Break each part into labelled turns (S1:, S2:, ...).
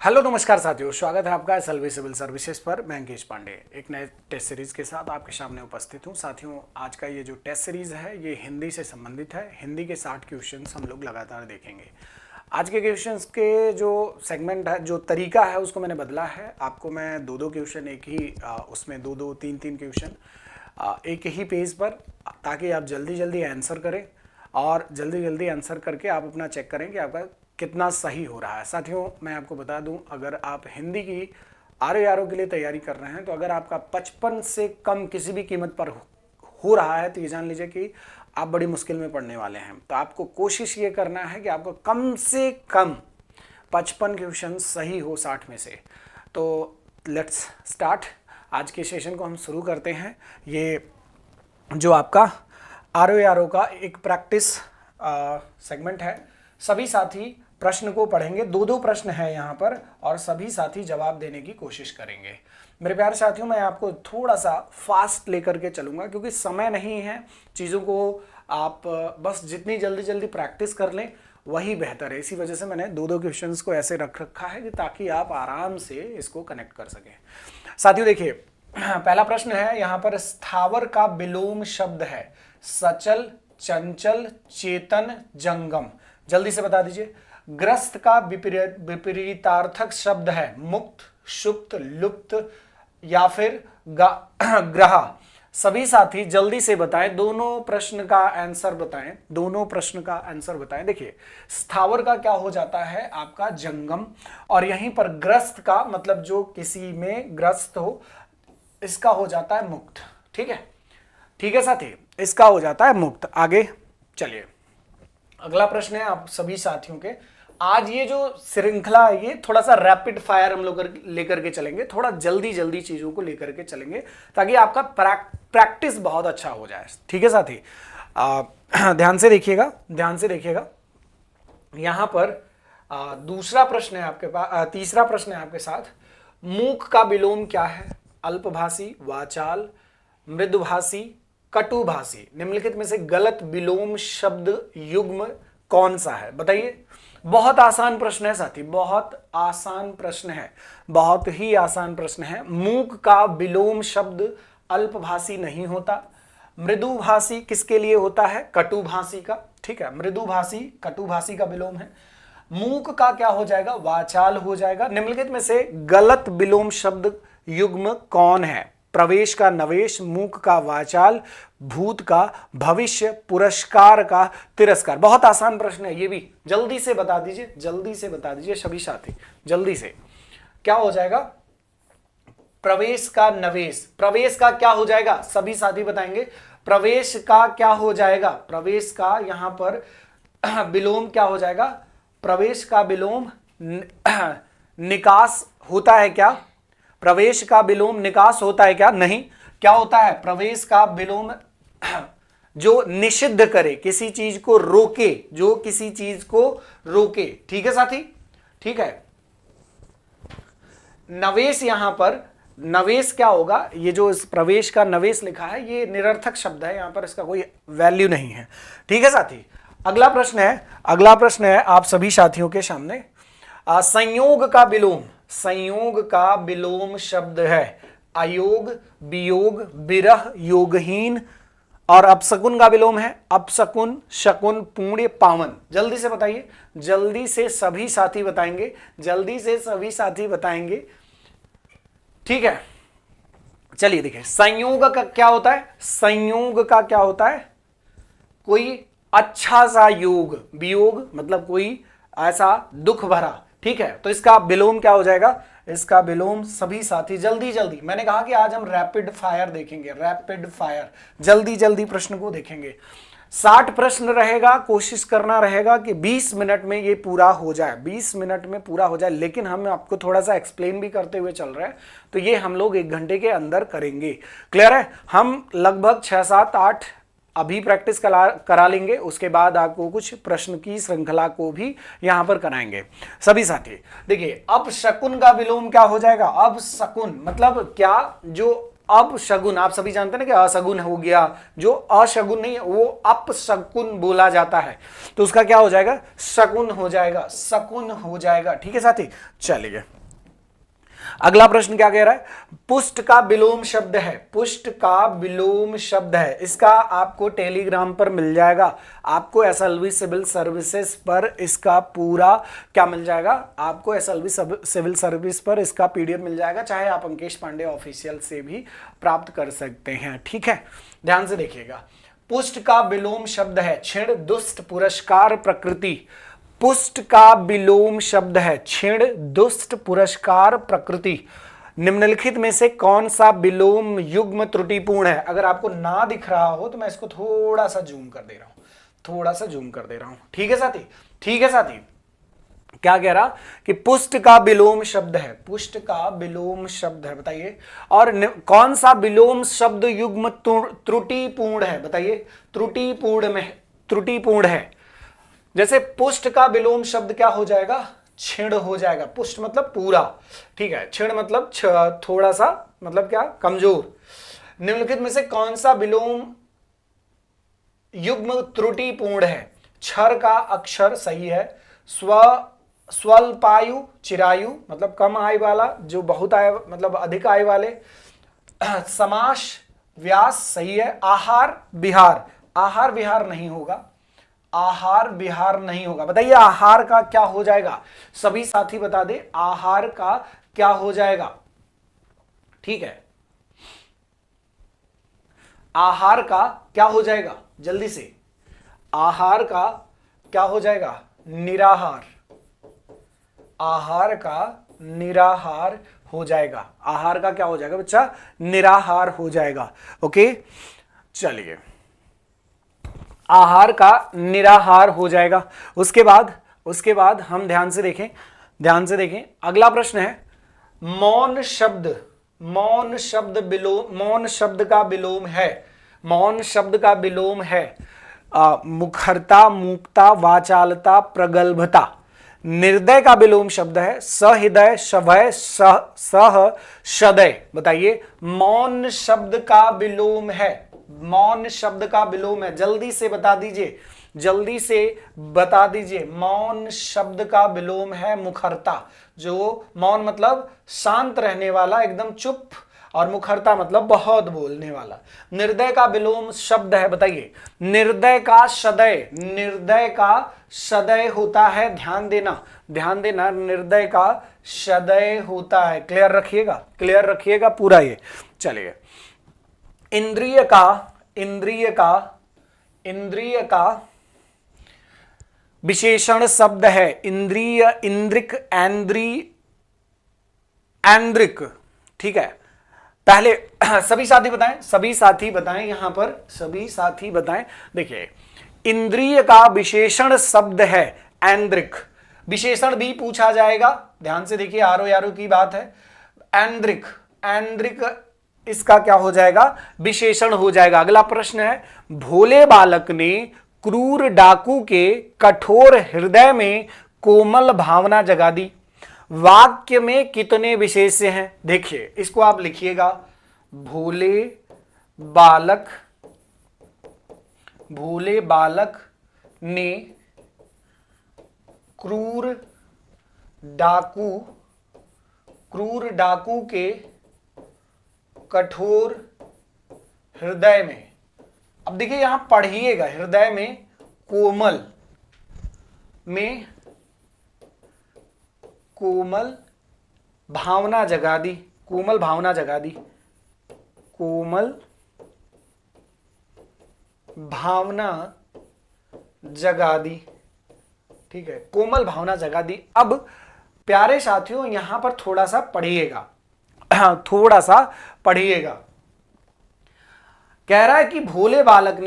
S1: Hello नमस्कार साथियों, स्वागत है आपका एसएलवी सिविल सर्विसेज पर। मैं अंकेश पांडे एक नए टेस्ट सीरीज के साथ आपके सामने उपस्थित हूं। साथियों, आज का ये जो टेस्ट सीरीज है ये हिंदी से संबंधित है। हिंदी के 60 क्वेश्चंस हम लोग लगातार देखेंगे। आज के क्वेश्चंस के जो सेगमेंट है, जो तरीका है, उसको मैंने बदला है। आपको मैं दो क्वेश्चन एक ही उसमें दो तीन क्वेश्चन एक ही पेज पर, ताकि आप जल्दी जल्दी आंसर करें और जल्दी जल्दी आंसर करके आप अपना चेक करें कि आपका कितना सही हो रहा है। साथियों, मैं आपको बता दूं, अगर आप हिंदी की आरओ के लिए तैयारी कर रहे हैं तो अगर आपका 55 से कम किसी भी कीमत पर हो रहा है तो ये जान लीजिए कि आप बड़ी मुश्किल में पड़ने वाले हैं। तो आपको कोशिश ये करना है कि आपको कम से कम 55 क्वेश्चन सही हो 60 में से। तो लेट्स स्टार्ट। आज के सेशन को हम शुरू करते हैं। ये जो आपका आरओ का एक प्रैक्टिस सेगमेंट है। सभी साथी प्रश्न को पढ़ेंगे। दो प्रश्न है यहाँ पर और सभी साथी जवाब देने की कोशिश करेंगे। मेरे प्यारे साथियों, मैं आपको थोड़ा सा फास्ट लेकर के चलूँगा क्योंकि समय नहीं है। चीज़ों को आप बस जितनी जल्दी जल्दी प्रैक्टिस कर लें वही बेहतर है। इसी वजह से मैंने दो क्वेश्चंस को ऐसे रख रखा है कि ताकि आप आराम से इसको कनेक्ट कर सकें। साथियों देखिए, पहला प्रश्न है यहाँ पर, स्थावर का विलोम शब्द है सचल, चंचल, चेतन, जंगम। जल्दी से बता दीजिए। ग्रस्त का विपरीतार्थक शब्द है मुक्त, सुप्त, लुप्त या फिर ग्रह। सभी साथी जल्दी से बताएं, दोनों प्रश्न का आंसर बताएं, दोनों प्रश्न का आंसर बताएं। देखिए, स्थावर का क्या हो जाता है आपका जंगम, और यहीं पर ग्रस्त का मतलब जो किसी में ग्रस्त हो, इसका हो जाता है मुक्त। ठीक है, ठीक है साथी, इसका हो जाता है मुक्त। आगे चलिए, अगला प्रश्न है आप सभी साथियों के। आज ये जो श्रृंखला है ये थोड़ा सा रैपिड फायर हम लोग लेकर के चलेंगे, थोड़ा जल्दी जल्दी चीजों को लेकर के चलेंगे ताकि आपका प्रैक्टिस बहुत अच्छा हो जाए। ठीक है साथी, ध्यान से देखिएगा, ध्यान से देखिएगा। यहां पर दूसरा प्रश्न है आपके पास, तीसरा प्रश्न है आपके साथ। मूक का विलोम क्या है? अल्पभाषी, वाचाल, मृदुभाषी, कटुभाषी। निम्नलिखित में से गलत विलोम शब्द युग्म कौन सा है? बताइए। बहुत आसान प्रश्न है साथी, बहुत आसान प्रश्न है, बहुत ही आसान प्रश्न है। मूक का विलोम शब्द अल्पभाषी नहीं होता। मृदुभाषी किसके लिए होता है? कटुभाषी का। ठीक है, मृदुभाषी कटुभाषी का विलोम है। मूक का क्या हो जाएगा? वाचाल हो जाएगा। निम्नलिखित में से गलत विलोम शब्द युग्म कौन है? प्रवेश का नवेश, मूक का वाचाल, भूत का भविष्य, पुरस्कार का तिरस्कार। बहुत आसान प्रश्न है ये भी, जल्दी से बता दीजिए, जल्दी से बता दीजिए सभी साथी, जल्दी से। क्या हो जाएगा? प्रवेश का नवेश, प्रवेश का क्या हो जाएगा? सभी साथी बताएंगे। प्रवेश का क्या हो जाएगा? प्रवेश का यहां पर विलोम क्या हो जाएगा? प्रवेश का विलोम निकास होता है क्या? प्रवेश का विलोम निकास होता है क्या? नहीं। क्या होता है? प्रवेश का विलोम जो निषिद्ध करे, किसी चीज को रोके, जो किसी चीज को रोके। ठीक है साथी, ठीक है। नवेश, यहां पर नवेश क्या होगा? ये जो इस प्रवेश का नवेश लिखा है ये निरर्थक शब्द है, यहां पर इसका कोई वैल्यू नहीं है। ठीक है साथी, अगला प्रश्न है, अगला प्रश्न है आप सभी साथियों के सामने। संयोग का विलोम, संयोग का विलोम शब्द है अयोग, वियोग, विरह, योगहीन, और अपशकुन का विलोम है अपशकुन, शकुन, पुण्य, पावन। जल्दी से बताइए, जल्दी से सभी साथी बताएंगे, जल्दी से सभी साथी बताएंगे। ठीक है, चलिए देखिए, संयोग का क्या होता है? संयोग का क्या होता है? कोई अच्छा सा योग, वियोग मतलब कोई ऐसा दुख भरा। ठीक है, तो इसका विलोम क्या हो जाएगा? इसका विलोम सभी साथी जल्दी जल्दी, मैंने कहा कि आज हम रैपिड फायर देखेंगे, रैपिड फायर, जल्दी जल्दी प्रश्न को देखेंगे। 60 प्रश्न रहेगा, कोशिश करना रहेगा कि 20 मिनट में ये पूरा हो जाए, 20 मिनट में पूरा हो जाए। लेकिन हम आपको थोड़ा सा एक्सप्लेन भी करते हुए चल रहे हैं, तो ये हम लोग 1 घंटे के अंदर करेंगे। क्लियर है? हम लगभग 6, 7, 8 अभी प्रैक्टिस करा लेंगे, उसके बाद आपको कुछ प्रश्न की श्रृंखला को भी यहां पर कराएंगे सभी साथी। देखिए, अब शकुन का विलोम क्या हो जाएगा? अब शकुन मतलब क्या? जो अपशगुन, आप सभी जानते हैं ना कि अशगुन हो गया, जो अशगुन नहीं है वो अपशकुन बोला जाता है, तो उसका क्या हो जाएगा, शकुन हो जाएगा, शकुन हो जाएगा। ठीक है साथी, चलिए अगला प्रश्न क्या कह रहा है, पुष्ट का विलोम शब्द है, पुष्ट का विलोम शब्द है, इसका आपको टेलीग्राम पर मिल जाएगा, आपको एसएलवी सिविल सर्विसेज पर इसका पूरा क्या मिल जाएगा, आपको एसएलवी सिविल सर्विस पर इसका पीडीएफ मिल जाएगा, चाहे आप अंकेश पांडे ऑफिशियल से भी प्राप्त कर सकते हैं। ठीक है, ध्यान से देखिएगा, पुष्ट का विलोम शब्द है क्षीण दुष्ट पुरस्कार प्रकृति, पुष्ट का विलोम शब्द है क्षीण दुष्ट पुरस्कार प्रकृति, निम्नलिखित में से कौन सा विलोम युग्म त्रुटिपूर्ण है। अगर आपको ना दिख रहा हो तो मैं इसको थोड़ा सा जूम कर दे रहा हूं, थोड़ा सा जूम कर दे रहा हूं। ठीक है साथी, ठीक है साथी, क्या कह रहा कि पुष्ट का विलोम शब्द है, पुष्ट का विलोम शब्द है, बताइए, और कौन सा विलोम शब्द युग्म त्रुटिपूर्ण है, बताइए, त्रुटिपूर्ण में, त्रुटिपूर्ण है। जैसे पुष्ट का विलोम शब्द क्या हो जाएगा, क्षीण हो जाएगा, पुष्ट मतलब पूरा, ठीक है, क्षीण मतलब थोड़ा सा, मतलब क्या, कमजोर। निम्नलिखित में से कौन सा विलोम युग्म त्रुटिपूर्ण है, क्षर का अक्षर सही है, स्वल्पायु चिरायु मतलब कम आयु वाला, जो बहुत आय मतलब अधिक आयु वाले, समास व्यास सही है, आहार विहार, आहार विहार नहीं होगा, आहार विहार नहीं होगा, बताइए आहार का क्या हो जाएगा, सभी साथी बता दे आहार का क्या हो जाएगा। ठीक है, आहार का क्या हो जाएगा, जल्दी से, आहार का क्या हो जाएगा, निराहार, आहार का निराहार हो जाएगा, आहार का क्या हो जाएगा बच्चा, निराहार हो जाएगा। ओके, चलिए आहार का निराहार हो जाएगा। उसके बाद हम ध्यान से देखें अगला प्रश्न है, मौन शब्द, मौन शब्द विलोम, मौन शब्द का विलोम है, मौन शब्द का विलोम है मुखरता, मूकता, वाचालता, प्रगल्भता। निर्दय का विलोम शब्द है सहृदय, शभय, सह सदय, बताइए मौन शब्द का विलोम है, मौन शब्द का विलोम है, जल्दी से बता दीजिए, जल्दी से बता दीजिए, मौन शब्द का विलोम है मुखरता, जो मौन मतलब शांत रहने वाला, एकदम चुप, और मुखरता मतलब बहुत बोलने वाला। निर्दय का विलोम शब्द है, बताइए, निर्दय का सदय, निर्दय का सदय होता है, ध्यान देना, ध्यान देना, निर्दय का सदय होता है, क्लियर रखिएगा, क्लियर रखिएगा पूरा ये। चलिए इंद्रिय का, इंद्रिय का, इंद्रिय का विशेषण शब्द है इंद्रिय, इंद्रिक, ऐन्द्री, ऐन्द्रिक। ठीक है, पहले सभी साथी बताएं, सभी साथी बताएं, यहां पर सभी साथी बताएं। देखिए इंद्रिय का विशेषण शब्द है ऐन्द्रिक, विशेषण भी पूछा जाएगा, ध्यान से देखिए, आरो यारो की बात है, ऐन्द्रिक, ऐन्द्रिक इसका क्या हो जाएगा, विशेषण हो जाएगा। अगला प्रश्न है, भोले बालक ने क्रूर डाकू के कठोर हृदय में कोमल भावना जगा दी, वाक्य में कितने विशेष्य हैं, देखिए इसको आप लिखिएगा, भोले बालक, भोले बालक ने क्रूर डाकू, क्रूर डाकू के कठोर हृदय में, अब देखिए यहां पढ़िएगा, हृदय में कोमल, में कोमल भावना जगा दी, कोमल भावना जगा दी, कोमल भावना जगा दी। ठीक है, कोमल भावना जगा दी। अब प्यारे साथियों यहां पर थोड़ा सा पढ़िएगा, थोड़ा सा पढ़िएगा, कह रहा है कि भोले बालक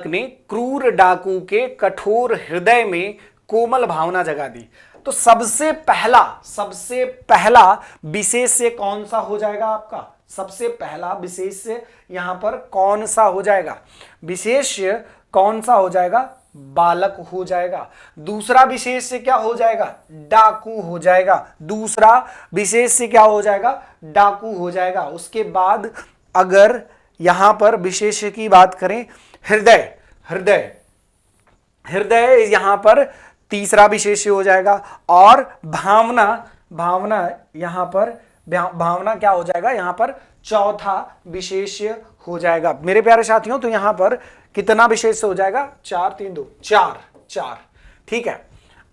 S1: ने क्रूर डाकू के कठोर हृदय में कोमल भावना जगा दी। तो सबसे पहला विशेष्य कौन सा हो जाएगा आपका, सबसे पहला विशेष्य यहां पर कौन सा हो जाएगा, विशेष्य कौन सा हो जाएगा, बालक हो जाएगा। दूसरा विशेष्य क्या हो जाएगा? डाकू हो जाएगा। दूसरा विशेष्य क्या हो जाएगा? डाकू हो जाएगा। उसके बाद अगर यहां पर विशेष्य की बात करें, हृदय, हृदय, हृदय यहां पर तीसरा विशेष्य हो जाएगा। और भावना, भावना यहां पर भावना क्या हो जाएगा? यहां पर चौथा विशेष्य हो जाएगा। मेरे प्यारे साथियों, तो यहां पर कितना विशेष्य हो जाएगा? 4 3 2 4, 4। ठीक है,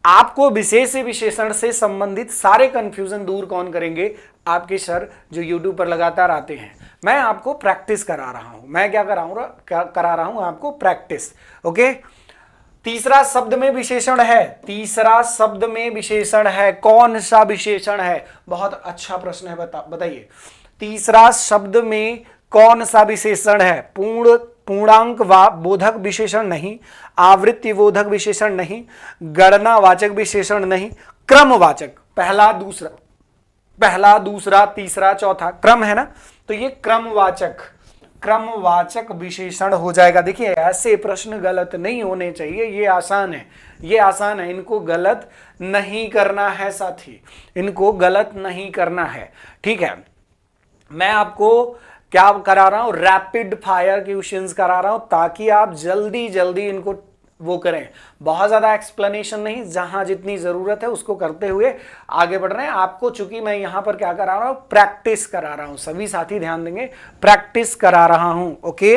S1: आपको विशेष विशेषण से संबंधित सारे कंफ्यूजन दूर कौन करेंगे? आपके सर जो यूट्यूब पर लगातार आते हैं। मैं आपको प्रैक्टिस करा रहा हूं। मैं क्या करा रहा हूं आपको? प्रैक्टिस। ओके, तीसरा शब्द में विशेषण है, तीसरा शब्द में विशेषण है, कौन सा विशेषण है? बहुत अच्छा प्रश्न है, बताइए। तीसरा शब्द में कौन सा विशेषण है? पूर्णांक बोधक विशेषण नहीं, आवृत्ति बोधक विशेषण नहीं, गणनावाचक विशेषण नहीं, क्रमवाचक। पहला दूसरा तीसरा चौथा क्रम है ना, तो ये क्रमवाचक विशेषण हो जाएगा। देखिए, ऐसे प्रश्न गलत नहीं होने चाहिए। ये आसान है, ये आसान है, इनको गलत नहीं करना है साथी, इनको गलत नहीं करना है। ठीक है, मैं आपको क्या करा रहा हूं? रैपिड फायर क्वेश्चंस करा रहा हूं, ताकि आप जल्दी जल्दी इनको वो करें। बहुत ज्यादा एक्सप्लेनेशन नहीं, जहां जितनी जरूरत है उसको करते हुए आगे बढ़ रहे हैं। आपको चूंकि मैं यहां पर क्या करा रहा हूं? प्रैक्टिस करा रहा हूं। सभी साथी ध्यान देंगे, प्रैक्टिस करा रहा हूं। ओके,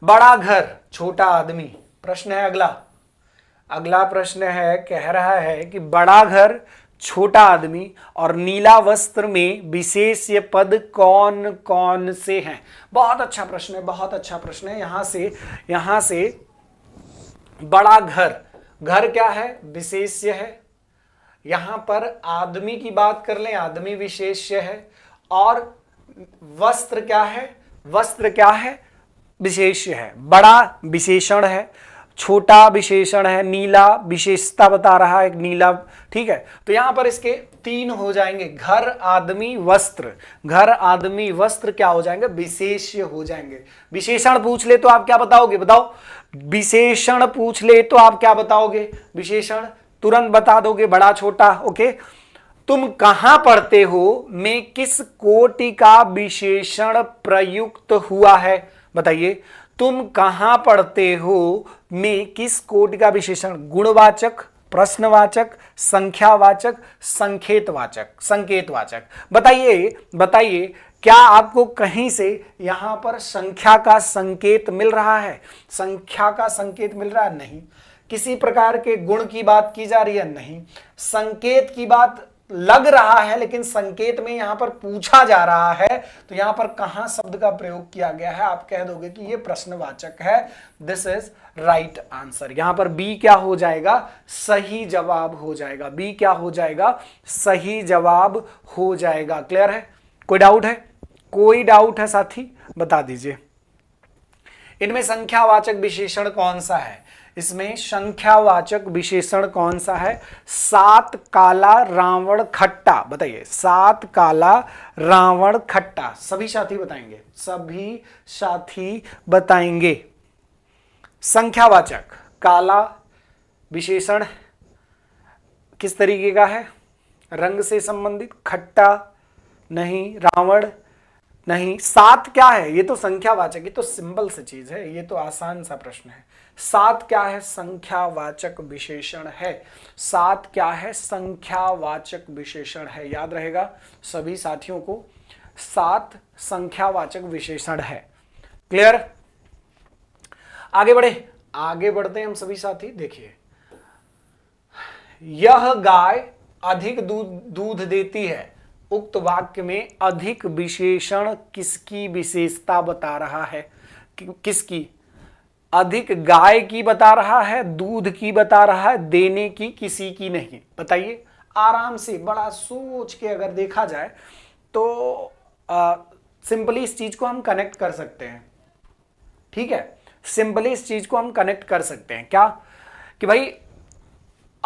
S1: बड़ा घर छोटा आदमी, प्रश्न है अगला प्रश्न है, कह रहा है कि बड़ा घर छोटा आदमी और नीला वस्त्र में विशेष्य पद कौन कौन से हैं? बहुत अच्छा प्रश्न है, बहुत अच्छा प्रश्न है। यहां से बड़ा घर क्या है? विशेष्य है। यहां पर आदमी की बात कर लें, आदमी विशेष्य है। और वस्त्र क्या है? वस्त्र क्या है? विशेष्य है। बड़ा विशेषण है, छोटा विशेषण है, नीला विशेषता बता रहा है, नीला। ठीक है, तो यहां पर इसके 3 हो जाएंगे, घर आदमी वस्त्र। घर आदमी वस्त्र क्या हो जाएंगे? विशेष्य हो जाएंगे। विशेषण पूछ ले तो आप क्या बताओगे? बताओ, विशेषण पूछ ले तो आप क्या बताओगे? विशेषण तुरंत बता दोगे, बड़ा छोटा। ओके, तुम कहां पढ़ते हो में किस कोटि का विशेषण प्रयुक्त हुआ है? बताइए, तुम कहां पढ़ते हो में किस कोटि का विशेषण? गुणवाचक, प्रश्नवाचक, संख्यावाचक, संकेतवाचक। बताइए क्या आपको कहीं से यहां पर संख्या का संकेत मिल रहा है? संख्या का संकेत मिल रहा है? नहीं। किसी प्रकार के गुण की बात की जा रही है? नहीं। संकेत की बात लग रहा है, लेकिन संकेत में यहां पर पूछा जा रहा है, तो यहां पर कहां शब्द का प्रयोग किया गया है? आप कह दोगे कि यह प्रश्नवाचक है। This is right answer. यहां पर बी क्या हो जाएगा? सही जवाब हो जाएगा। बी क्या हो जाएगा? सही जवाब हो जाएगा। क्लियर है? कोई डाउट है? कोई डाउट है साथी? बता दीजिए। इनमें संख्यावाचक विशेषण कौन सा है? इसमें संख्यावाचक विशेषण कौन सा है? 7 काला रावण खट्टा। बताइए, 7 काला रावण खट्टा। सभी साथी बताएंगे, सभी साथी बताएंगे। संख्यावाचक काला विशेषण किस तरीके का है? रंग से संबंधित। खट्टा नहीं, रावण नहीं। 7 क्या है? ये तो संख्यावाचक, ये तो सिंपल सी चीज है, ये तो आसान सा प्रश्न है। 7 क्या है? संख्यावाचक विशेषण है। 7 क्या है? संख्यावाचक विशेषण है। याद रहेगा सभी साथियों को, 7 संख्यावाचक विशेषण है। क्लियर? आगे बढ़ते हैं हम सभी साथी। देखिए, यह गाय अधिक दूध देती है। उक्त वाक्य में अधिक विशेषण किसकी विशेषता बता रहा है? किसकी? अधिक गाय की बता रहा है, दूध की बता रहा है, देने की किसी की नहीं। बताइए, आराम से बड़ा सोच के अगर देखा जाए तो सिंपली इस चीज को हम कनेक्ट कर सकते हैं। ठीक है, सिंपली इस चीज को हम कनेक्ट कर सकते हैं। क्या? कि भाई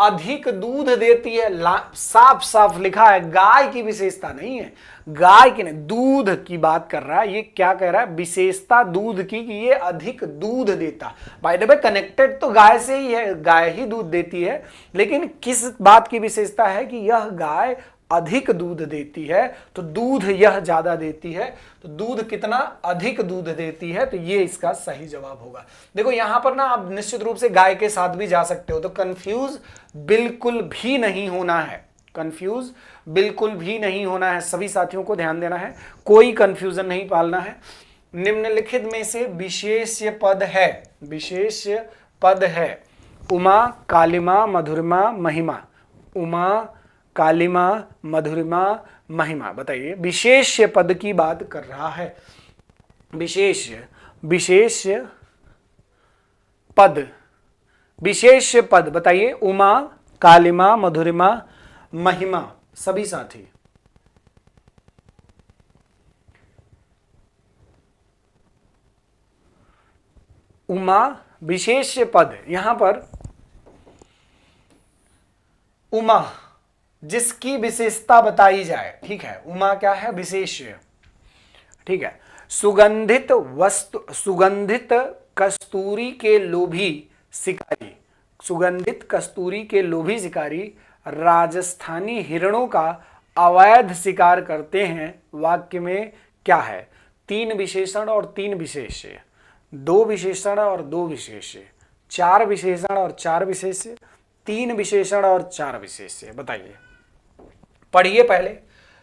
S1: अधिक दूध देती है। साफ साफ लिखा है, गाय की विशेषता नहीं है, गाय की नहीं, दूध की बात कर रहा है। ये क्या कह रहा है, विशेषता दूध की, कि ये अधिक दूध देता। बाय द वे कनेक्टेड तो गाय से ही है, गाय ही दूध देती है, लेकिन किस बात की विशेषता है कि यह गाय अधिक दूध देती है, तो दूध यह ज्यादा देती है, तो दूध कितना अधिक दूध देती है, तो ये इसका सही जवाब होगा। देखो यहां पर ना आप निश्चित रूप से गाय के साथ भी जा सकते हो, तो कंफ्यूज बिल्कुल भी नहीं होना है, कंफ्यूज बिल्कुल भी नहीं होना है। सभी साथियों को ध्यान देना है, कोई कंफ्यूजन नहीं पालना है। निम्नलिखित में से विशेष्य पद है, विशेष्य पद है उमा, कालिमा, मधुरिमा, महिमा। उमा, कालिमा, मधुरिमा, महिमा। बताइए, विशेष्य पद की बात कर रहा है। विशेष्य, विशेष्य पद, विशेष्य पद बताइए। उमा, कालिमा, मधुरिमा, महिमा। सभी साथी उमा विशेष्य पद, यहां पर उमा जिसकी विशेषता बताई जाए, ठीक है, उमा क्या है, विशेष्य, ठीक है। सुगंधित वस्तु, सुगंधित कस्तूरी के लोभी शिकारी, सुगंधित कस्तूरी के लोभी शिकारी राजस्थानी हिरणों का अवैध शिकार करते हैं। वाक्य में क्या है, 3 विशेषण और 3 विशेष्य, 2 विशेषण और 2 विशेष्य, 4 विशेषण और 4 विशेष्य, 3 विशेषण और 4 विशेष्य। बताइए, पढ़िए पहले।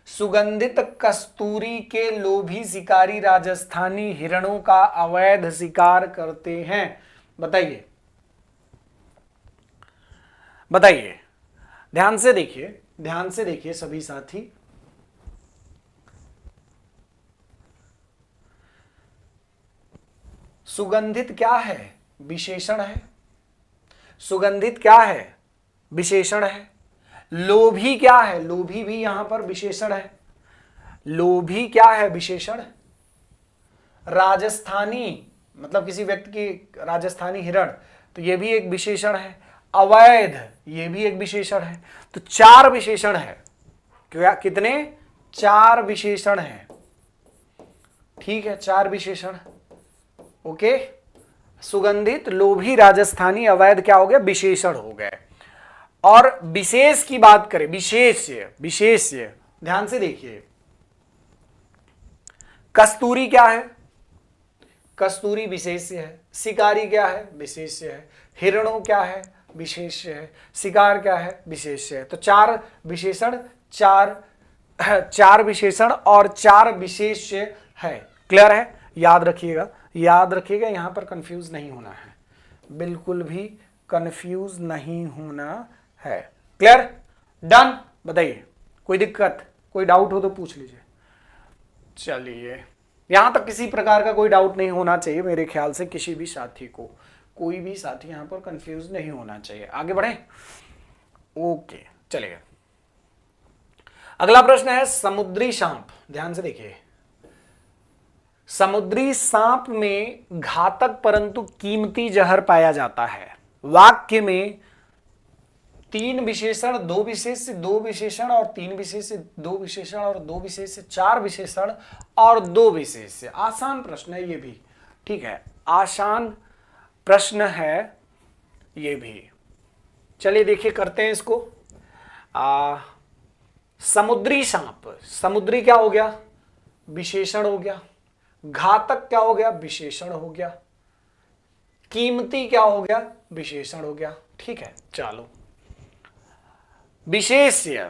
S1: सुगंधित कस्तूरी के लोभी शिकारी राजस्थानी हिरणों का अवैध शिकार करते हैं। बताइए, बताइए, ध्यान से देखिए, ध्यान से देखिए सभी साथी। सुगंधित क्या है, विशेषण है। सुगंधित क्या है, विशेषण है। लोभी क्या है, लोभी भी यहां पर विशेषण है। लोभी क्या है, विशेषण। राजस्थानी मतलब किसी व्यक्ति की, राजस्थानी हिरण, तो यह भी एक विशेषण है। अवैध, यह भी एक विशेषण है। तो 4 विशेषण है। क्या, कितने, 4 विशेषण है, ठीक है, 4 विशेषण। ओके, सुगंधित, लोभी, राजस्थानी, अवैध क्या हो गया, विशेषण हो गए। और विशेष की बात करें, विशेष्य, विशेष्य, ध्यान से देखिए। कस्तूरी क्या है, कस्तूरी विशेष्य है। शिकारी क्या है, विशेष्य है। हिरणों क्या है, विशेष्य है। शिकार क्या है, विशेष्य है। तो 4 विशेषण, 4 विशेषण और 4 विशेष्य है। क्लियर है, याद रखिएगा, याद रखिएगा, यहां पर कंफ्यूज नहीं होना है, बिल्कुल भी कंफ्यूज नहीं होना है। Clear, done. बताइए, कोई दिक्कत, कोई डाउट हो तो पूछ लीजिए। चलिए, यहां तक किसी प्रकार का कोई डाउट नहीं होना चाहिए मेरे ख्याल से, किसी भी साथी को, कोई भी साथी यहां पर कंफ्यूज नहीं होना चाहिए। आगे बढ़े, ओके, चलिए। अगला प्रश्न है समुद्री सांप। ध्यान से देखिए, समुद्री सांप में घातक परंतु कीमती जहर पाया जाता है। वाक्य में 3 विशेषण, 2 विशेष्य, 2 विशेषण और 3 विशेष्य, 2 विशेषण और 2 विशेष्य, 4 विशेषण और 2 विशेष्य। आसान प्रश्न है ये भी, ठीक है, आसान प्रश्न है ये भी। चलिए देखिए, करते हैं इसको। समुद्री सांप, समुद्री क्या हो गया, विशेषण हो गया। घातक क्या हो गया, विशेषण हो गया। कीमती क्या हो गया, विशेषण हो गया। ठीक है, चलो। विशेष्य,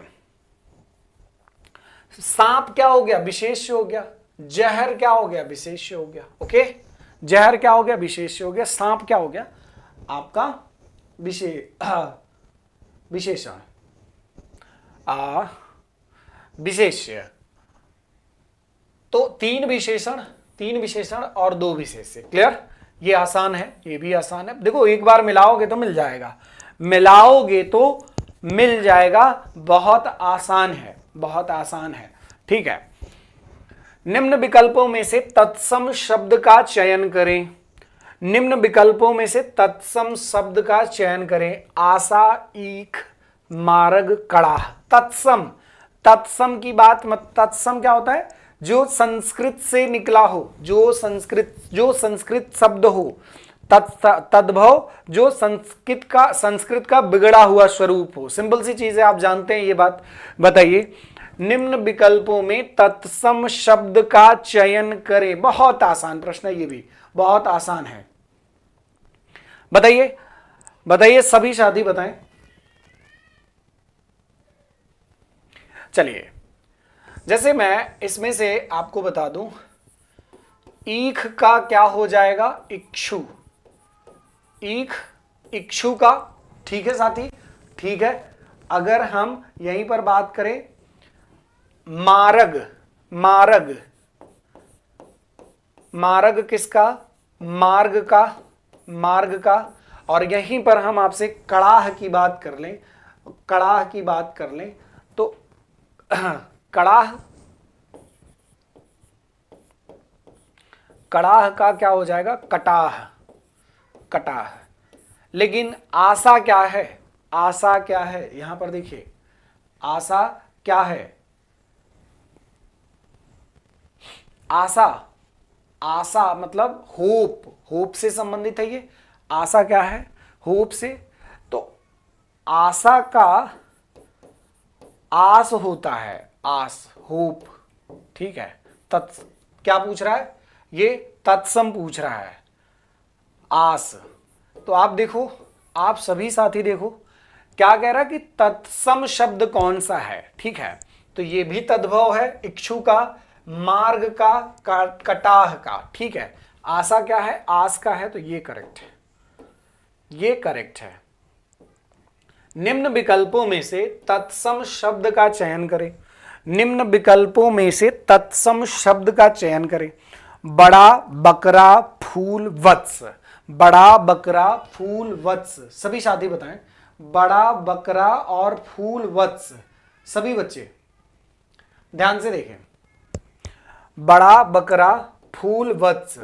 S1: सांप क्या हो गया, विशेष्य हो गया। जहर क्या हो गया, विशेष्य हो गया। ओके, जहर क्या हो गया, विशेष्य हो गया। सांप क्या हो गया आपका, विशेषण, विशेष्य। तो 3 विशेषण, 3 विशेषण और 2 विशेष्य। क्लियर, ये आसान है, ये भी आसान है। देखो, एक बार मिलाओगे तो मिल जाएगा, मिलाओगे तो मिल जाएगा, बहुत आसान है, बहुत आसान है। ठीक है, निम्न विकल्पों में से तत्सम शब्द का चयन करें। निम्न विकल्पों में से तत्सम शब्द का चयन करें। आशा, ईख, मार्ग, कड़ाह। तत्सम, तत्सम की बात मत, तत्सम क्या होता है? जो संस्कृत से निकला हो, जो संस्कृत शब्द हो। तद्भव, जो संस्कृत का बिगड़ा हुआ स्वरूप हो। सिंपल सी चीज है, आप जानते हैं ये बात। बताइए, निम्न विकल्पों में तत्सम शब्द का चयन करें। बहुत आसान प्रश्न है, ये भी बहुत आसान है। बताइए बताइए, सभी साथी बताएं। चलिए, जैसे मैं इसमें से आपको बता दूं, ईख का क्या हो जाएगा? इक्षु। ईख, इक्षु का। ठीक है साथी, ठीक है। अगर हम यहीं पर बात करें, मार्ग, मार्ग, मार्ग किसका? मार्ग का, मार्ग का। और यहीं पर हम आपसे कड़ाह की बात कर लें, कड़ाह की बात कर लें तो कड़ाह, कड़ाह का क्या हो जाएगा? कटाह, कटाह। लेकिन आशा क्या है? आशा क्या है? यहां पर देखिए, आशा क्या है? आशा, आशा मतलब होप, होप से संबंधित है ये। आशा क्या है? होप से। तो आशा का आस होता है, आस, होप। ठीक है। क्या पूछ रहा है? ये तत्सम पूछ रहा है, आस। तो आप देखो, आप सभी साथी देखो, क्या कह रहा है कि तत्सम शब्द कौन सा है? ठीक है, तो ये भी तद्भव है, इक्षु का, मार्ग का, कटाह का। ठीक है। आशा क्या है? आस का है, तो ये करेक्ट है, ये करेक्ट है। निम्न विकल्पों में से तत्सम शब्द का चयन करें। निम्न विकल्पों में से तत्सम शब्द का चयन करें। बड़ा बकरा, फूल, वत्स। बड़ा बकरा, फूल, वत्स। सभी साथी बताएं, बड़ा बकरा और फूल, वत्स। सभी बच्चे ध्यान से देखें, बड़ा बकरा, फूल, वत्स।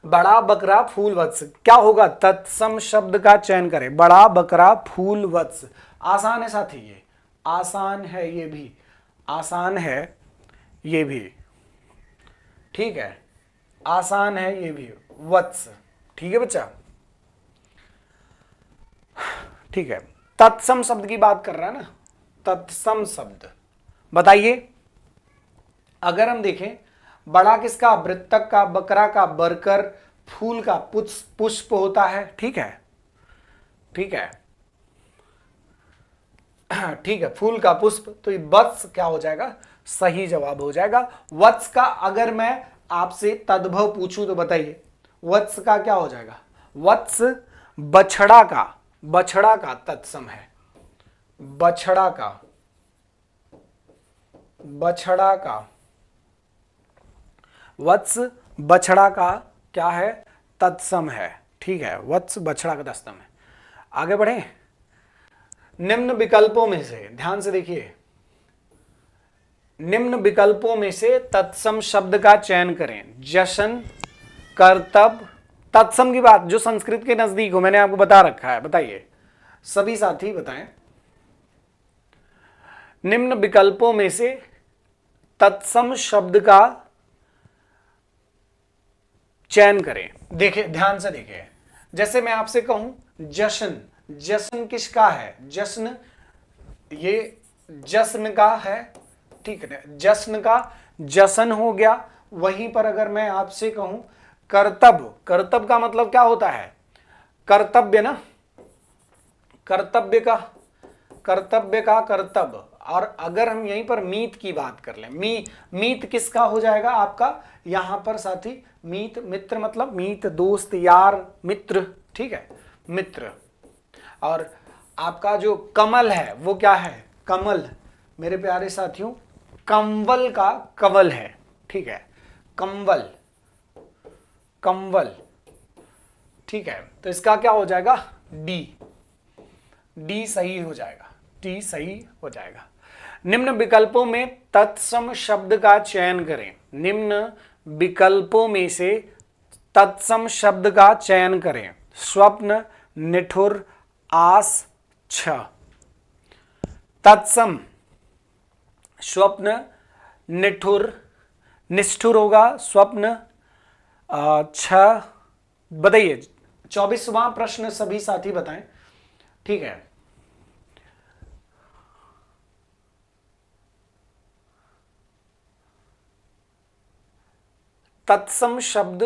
S1: बड़ा बकरा, फूल, वत्स। क्या होगा? तत्सम शब्द का चयन करें। बड़ा बकरा, फूल, वत्स। आसान है साथी, ये आसान है, ये भी आसान है, ये भी ठीक है, आसान है ये भी, वत्स। ठीक है बच्चा, ठीक है। तत्सम शब्द की बात कर रहा है ना, तत्सम शब्द। बताइए, अगर हम देखें, बड़ा किसका? वृत्तक का, बकरा का बरकर, फूल का पुष्प होता है। ठीक है, ठीक है, ठीक है, फूल का पुष्प। तो ये वत्स क्या हो जाएगा? सही जवाब हो जाएगा। वत्स का अगर मैं आपसे तद्भव पूछूं तो बताइए, वत्स का क्या हो जाएगा? वत्स बछड़ा का, बछड़ा का तत्सम है। बछड़ा का, बछड़ा का, वत्स बछड़ा का क्या है? तत्सम है। ठीक है, वत्स बछड़ा का तत्सम है। आगे बढ़े। निम्न विकल्पों में से, ध्यान से देखिए, निम्न विकल्पों में से तत्सम शब्द का चयन करें। जशन, कर्तव्य। तत्सम की बात जो संस्कृत के नजदीक हो, मैंने आपको बता रखा है। बताइए, सभी साथी बताएं, निम्न विकल्पों में से तत्सम शब्द का चयन करें। देखिए, ध्यान से देखिए, जैसे मैं आपसे कहूं जश्न, जश्न किसका है? जश्न, ये जश्न का है। ठीक है, जश्न का जश्न हो गया। वहीं पर अगर मैं आपसे कहूं कर्तव्य, कर्तव्य का मतलब क्या होता है? कर्तव्य ना, कर्तव्य का, कर्तव्य का कर्तव्य। और अगर हम यहीं पर मीत की बात कर लें, मीत किसका हो जाएगा आपका? यहां पर साथी मीत, मित्र मतलब मीत, दोस्त, यार, मित्र। ठीक है, मित्र। और आपका जो कमल है वो क्या है? कमल, मेरे प्यारे साथियों, कंवल का कवल है। ठीक है, कंवल, कंवल। ठीक है, तो इसका क्या हो जाएगा? डी, डी सही हो जाएगा, डी सही हो जाएगा। निम्न विकल्पों में तत्सम शब्द का चयन करें। निम्न विकल्पों में से तत्सम शब्द का चयन करें। स्वप्न, निठुर, आस, छ। तत्सम, स्वप्न, निठुर, निष्ठुर होगा, स्वप्न, छ। बताइए 24वां प्रश्न सभी साथी बताएं। ठीक है, तत्सम शब्द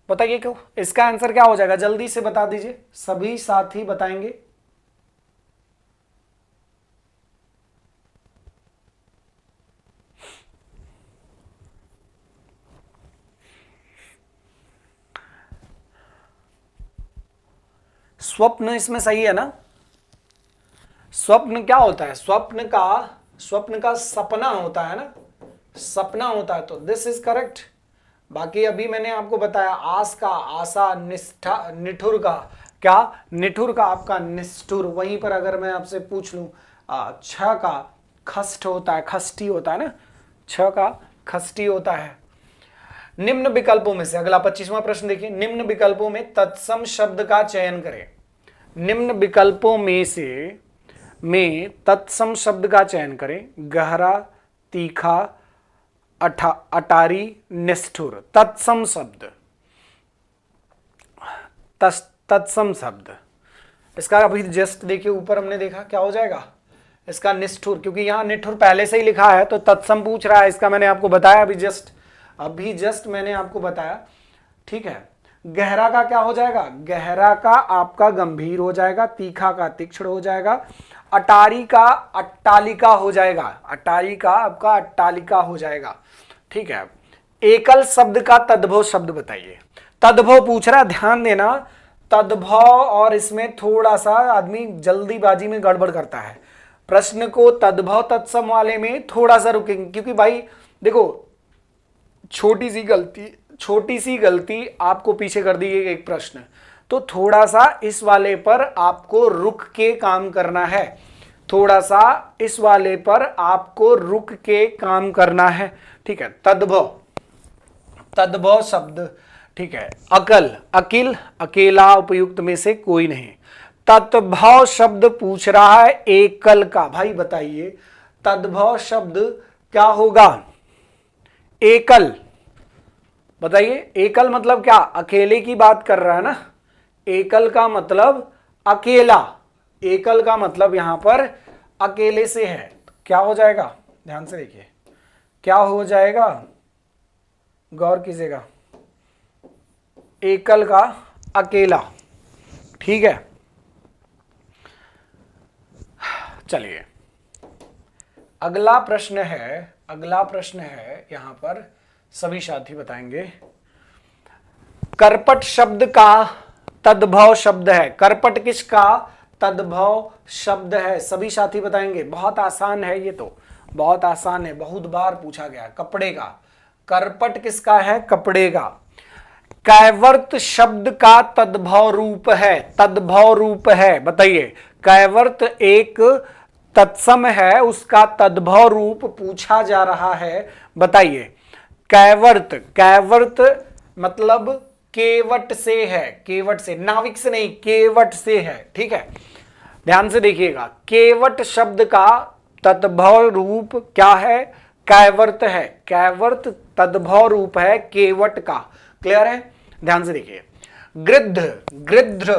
S1: बताइए क्यों, इसका आंसर क्या हो जाएगा, जल्दी से बता दीजिए, सभी साथी बताएंगे। स्वप्न इसमें सही है ना। स्वप्न क्या होता है, स्वप्न का सपना होता है ना, सपना होता है, तो दिस इज करेक्ट। बाकी अभी मैंने आपको बताया आस का आशा, निष्ठा, निठुर का क्या, निठुर का आपका निष्ठुर। वहीं पर अगर मैं आपसे पूछ लूं छ का खष्ट होता है, खष्टी होता है ना, छ का खष्टी होता है। निम्न विकल्पों में से अगला 25वां प्रश्न देखिए, निम्न विकल्पों में तत्सम शब्द का चयन करें। निम्न विकल्पों में से तत्सम शब्द का चयन करें। गहरा, तीखा, अटारी, निष्ठुर। तत्सम शब्द, तत्सम शब्द, इसका अभी जस्ट देखिए ऊपर हमने देखा क्या हो जाएगा, इसका निष्ठुर, क्योंकि यहां निठुर पहले से ही लिखा है तो तत्सम पूछ रहा है, इसका मैंने आपको बताया अभी जस्ट मैंने आपको बताया। ठीक है, गहरा का क्या हो जाएगा, गहरा का आपका गंभीर हो जाएगा, तीखा का तीक्ष्ण हो जाएगा, अटारी का अट्टालिका हो जाएगा, अटारी का आपका अट्टालिका हो जाएगा। ठीक है, एकल शब्द का तद्भव शब्द बताइए। तद्भव पूछ रहा है, ध्यान देना, तद्भव और इसमें थोड़ा सा आदमी जल्दीबाजी में गड़बड़ करता है। प्रश्न को तद्भव तत्सम वाले में थोड़ा सा रुकेंगे, क्योंकि भाई देखो छोटी सी गलती आपको पीछे कर दी एक प्रश्न, तो थोड़ा सा इस वाले पर आपको रुक के काम करना है, थोड़ा सा इस वाले पर आपको रुक के काम करना है। ठीक है, तद्भव शब्द। ठीक है, अकल, अकिल, अकेला, उपयुक्त में से कोई नहीं। तद्भव शब्द पूछ रहा है एकल का, भाई बताइए तद्भव शब्द क्या होगा, एकल। बताइए एकल मतलब क्या, अकेले की बात कर रहा है ना, एकल का मतलब अकेला, एकल का मतलब यहां पर अकेले से है। क्या हो जाएगा, ध्यान से देखिए क्या हो जाएगा, गौर कीजिएगा, एकल का अकेला। ठीक है, चलिए अगला प्रश्न है यहां पर सभी साथी बताएंगे। करपट शब्द का तद्भव शब्द है। करपट किसका तद्भव शब्द है, सभी साथी बताएंगे। बहुत आसान है ये, तो बहुत आसान है, बहुत बार पूछा गया। कपड़े का, करपट किसका है, कपड़े का। कैवर्त शब्द का तद्भव रूप है, तद्भव रूप है, बताइए। कैवर्त एक तत्सम है, उसका तद्भव रूप पूछा जा रहा है, बताइए। कैवर्त, कैवर्त मतलब केवट से है, केवट से, नाविक से नहीं, केवट से है। ठीक है, ध्यान से देखिएगा, केवट शब्द का तद्भव रूप क्या है, कैवर्त है। कैवर्त तद्भव रूप है केवट का। क्लियर है, ध्यान से देखिए। गृध्र, गृध्र,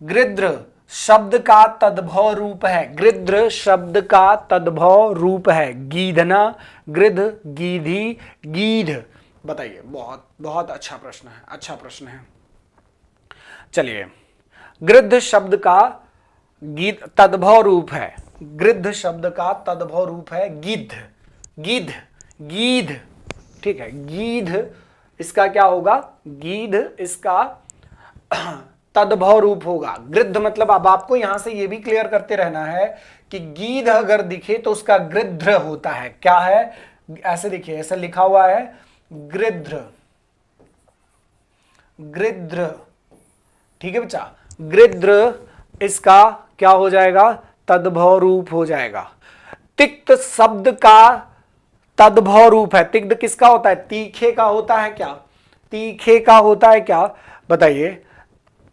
S1: गृध्र शब्द का तद्भव रूप है, गृध्र शब्द का तद्भव रूप है। गीधना, गृध, गीधी, गीध। बताइए, बहुत बहुत अच्छा प्रश्न है, अच्छा प्रश्न है। चलिए, गृध्र शब्द का गीध तद्भव रूप है, गृध्र शब्द का तद्भव रूप है गिद्ध, गिद्ध, गीध। ठीक है, गीध इसका क्या होगा, गीध इसका तद्भव रूप होगा। गृध्र मतलब अब आपको यहां से ये भी क्लियर करते रहना है कि गीध अगर दिखे तो उसका गृध्र होता है। क्या है, ऐसे देखिए, ऐसे लिखा हुआ है गृध्र, गृध्र। ठीक है बच्चा, गृध्र इसका क्या हो जाएगा, तद्भव रूप हो जाएगा। तिक्त शब्द का तद्भव रूप है। तिक्त किसका होता है? तीखे का होता है क्या? तीखे का होता है क्या? बताइए,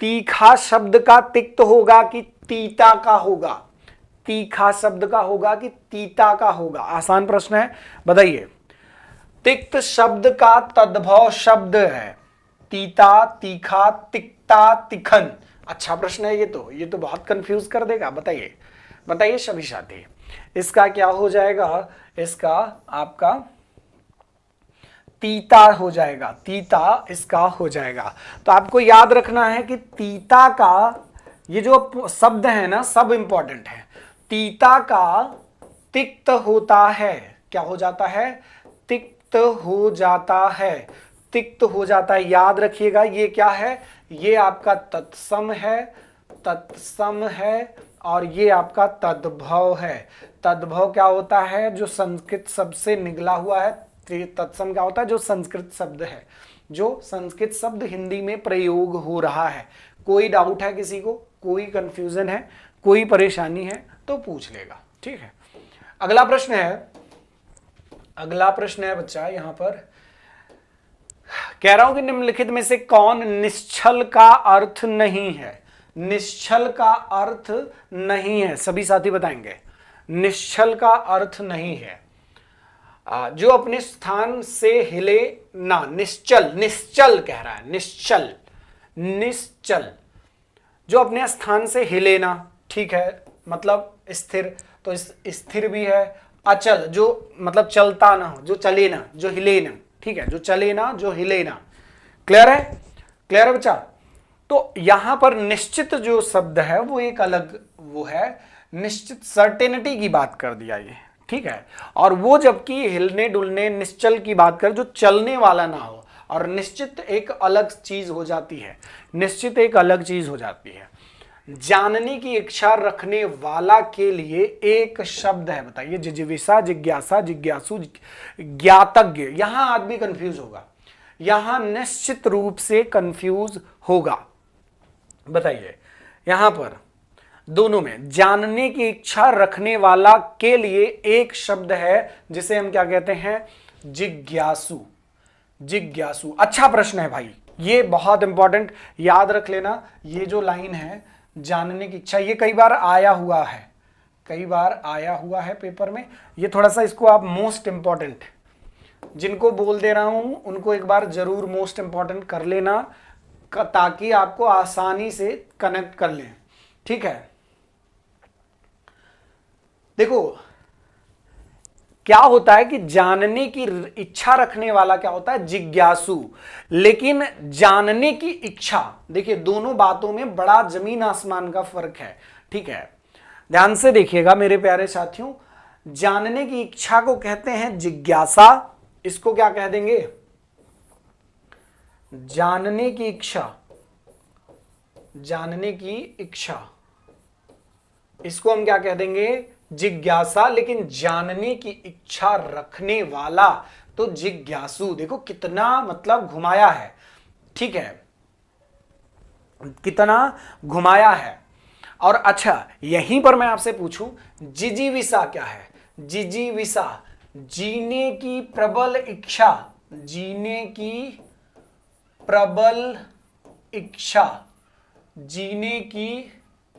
S1: तीखा शब्द का तिक्त होगा कि तीता का होगा? तीखा शब्द का होगा कि तीता का होगा? आसान प्रश्न है, बताइए। तिक्त शब्द का तद्भव शब्द है तीता, तीखा, तिक्ता, तिखन। अच्छा प्रश्न है ये तो बहुत कंफ्यूज कर देगा। बताइए बताइए सभी साथी, इसका क्या हो जाएगा? इसका आपका तीता हो जाएगा, तीता इसका हो जाएगा। तो आपको याद रखना है कि तीता का ये जो शब्द है ना, सब इंपॉर्टेंट है। तीता का तिक्त होता है, क्या हो जाता है? तिक्त हो जाता है, तिक्त हो जाता है। याद रखिएगा, ये क्या है? ये आपका तत्सम है, तत्सम है, और ये आपका तद्भव है। तद्भव क्या होता है? जो संस्कृत शब्द से निकला हुआ है। तत्सम क्या होता है? जो संस्कृत शब्द है, जो संस्कृत शब्द हिंदी में प्रयोग हो रहा है। कोई डाउट है किसी को? कोई कंफ्यूजन है? कोई परेशानी है तो पूछ लेगा, ठीक है। अगला प्रश्न है, अगला प्रश्न है बच्चा, यहां पर कह रहा हूं कि निम्नलिखित में से कौन निश्चल का अर्थ नहीं है? निश्चल का अर्थ नहीं है, सभी साथी बताएंगे। निश्चल का अर्थ नहीं है जो अपने स्थान से हिले ना। निश्चल, निश्चल कह रहा है, निश्चल, निश्चल, जो अपने स्थान से हिले ना, ठीक है, मतलब स्थिर। तो स्थिर भी है। अचल, जो मतलब चलता ना हो, जो चले ना, जो हिले ना, ठीक है, जो चले ना, जो हिले ना। क्लियर है? क्लियर है बच्चा? तो यहां पर निश्चित जो शब्द है वो एक अलग वो है, निश्चित सर्टेनिटी की बात कर दिया ये, ठीक है। और वो जबकि हिलने डुलने निश्चल की बात कर, जो चलने वाला ना हो। और निश्चित एक अलग चीज हो जाती है, निश्चित एक अलग चीज हो जाती है। जानने की इच्छा रखने वाला के लिए एक शब्द है, बताइए। जिजीविषा, जिज्ञासा, जिज्ञासु, ज्ञातज्ञ। यहां आदमी कंफ्यूज होगा, यहां निश्चित रूप से कंफ्यूज होगा। बताइए, यहां पर दोनों में जानने की इच्छा रखने वाला के लिए एक शब्द है जिसे हम क्या कहते हैं? जिज्ञासु, जिज्ञासु। अच्छा प्रश्न है भाई, ये बहुत इंपॉर्टेंट, याद रख लेना। ये जो लाइन है जानने की इच्छा, ये कई बार आया हुआ है, कई बार आया हुआ है पेपर में। ये थोड़ा सा इसको आप मोस्ट इंपॉर्टेंट, जिनको बोल दे रहा हूं उनको एक बार जरूर मोस्ट इंपॉर्टेंट कर लेना, ताकि आपको आसानी से कनेक्ट कर लें, ठीक है। देखो क्या होता है कि जानने की इच्छा रखने वाला क्या होता है? जिज्ञासु। लेकिन जानने की इच्छा, देखिए दोनों बातों में बड़ा जमीन आसमान का फर्क है, ठीक है। ध्यान से देखिएगा मेरे प्यारे साथियों, जानने की इच्छा को कहते हैं जिज्ञासा। इसको क्या कह देंगे? जानने की इच्छा, जानने की इच्छा, इसको हम क्या कह देंगे? जिज्ञासा। लेकिन जानने की इच्छा रखने वाला तो जिज्ञासु। देखो कितना मतलब घुमाया है, ठीक है, कितना घुमाया है। और अच्छा, यहीं पर मैं आपसे पूछूं, जिजीविषा क्या है? जिजीविषा, जीने की प्रबल इच्छा, जीने की प्रबल इच्छा, जीने की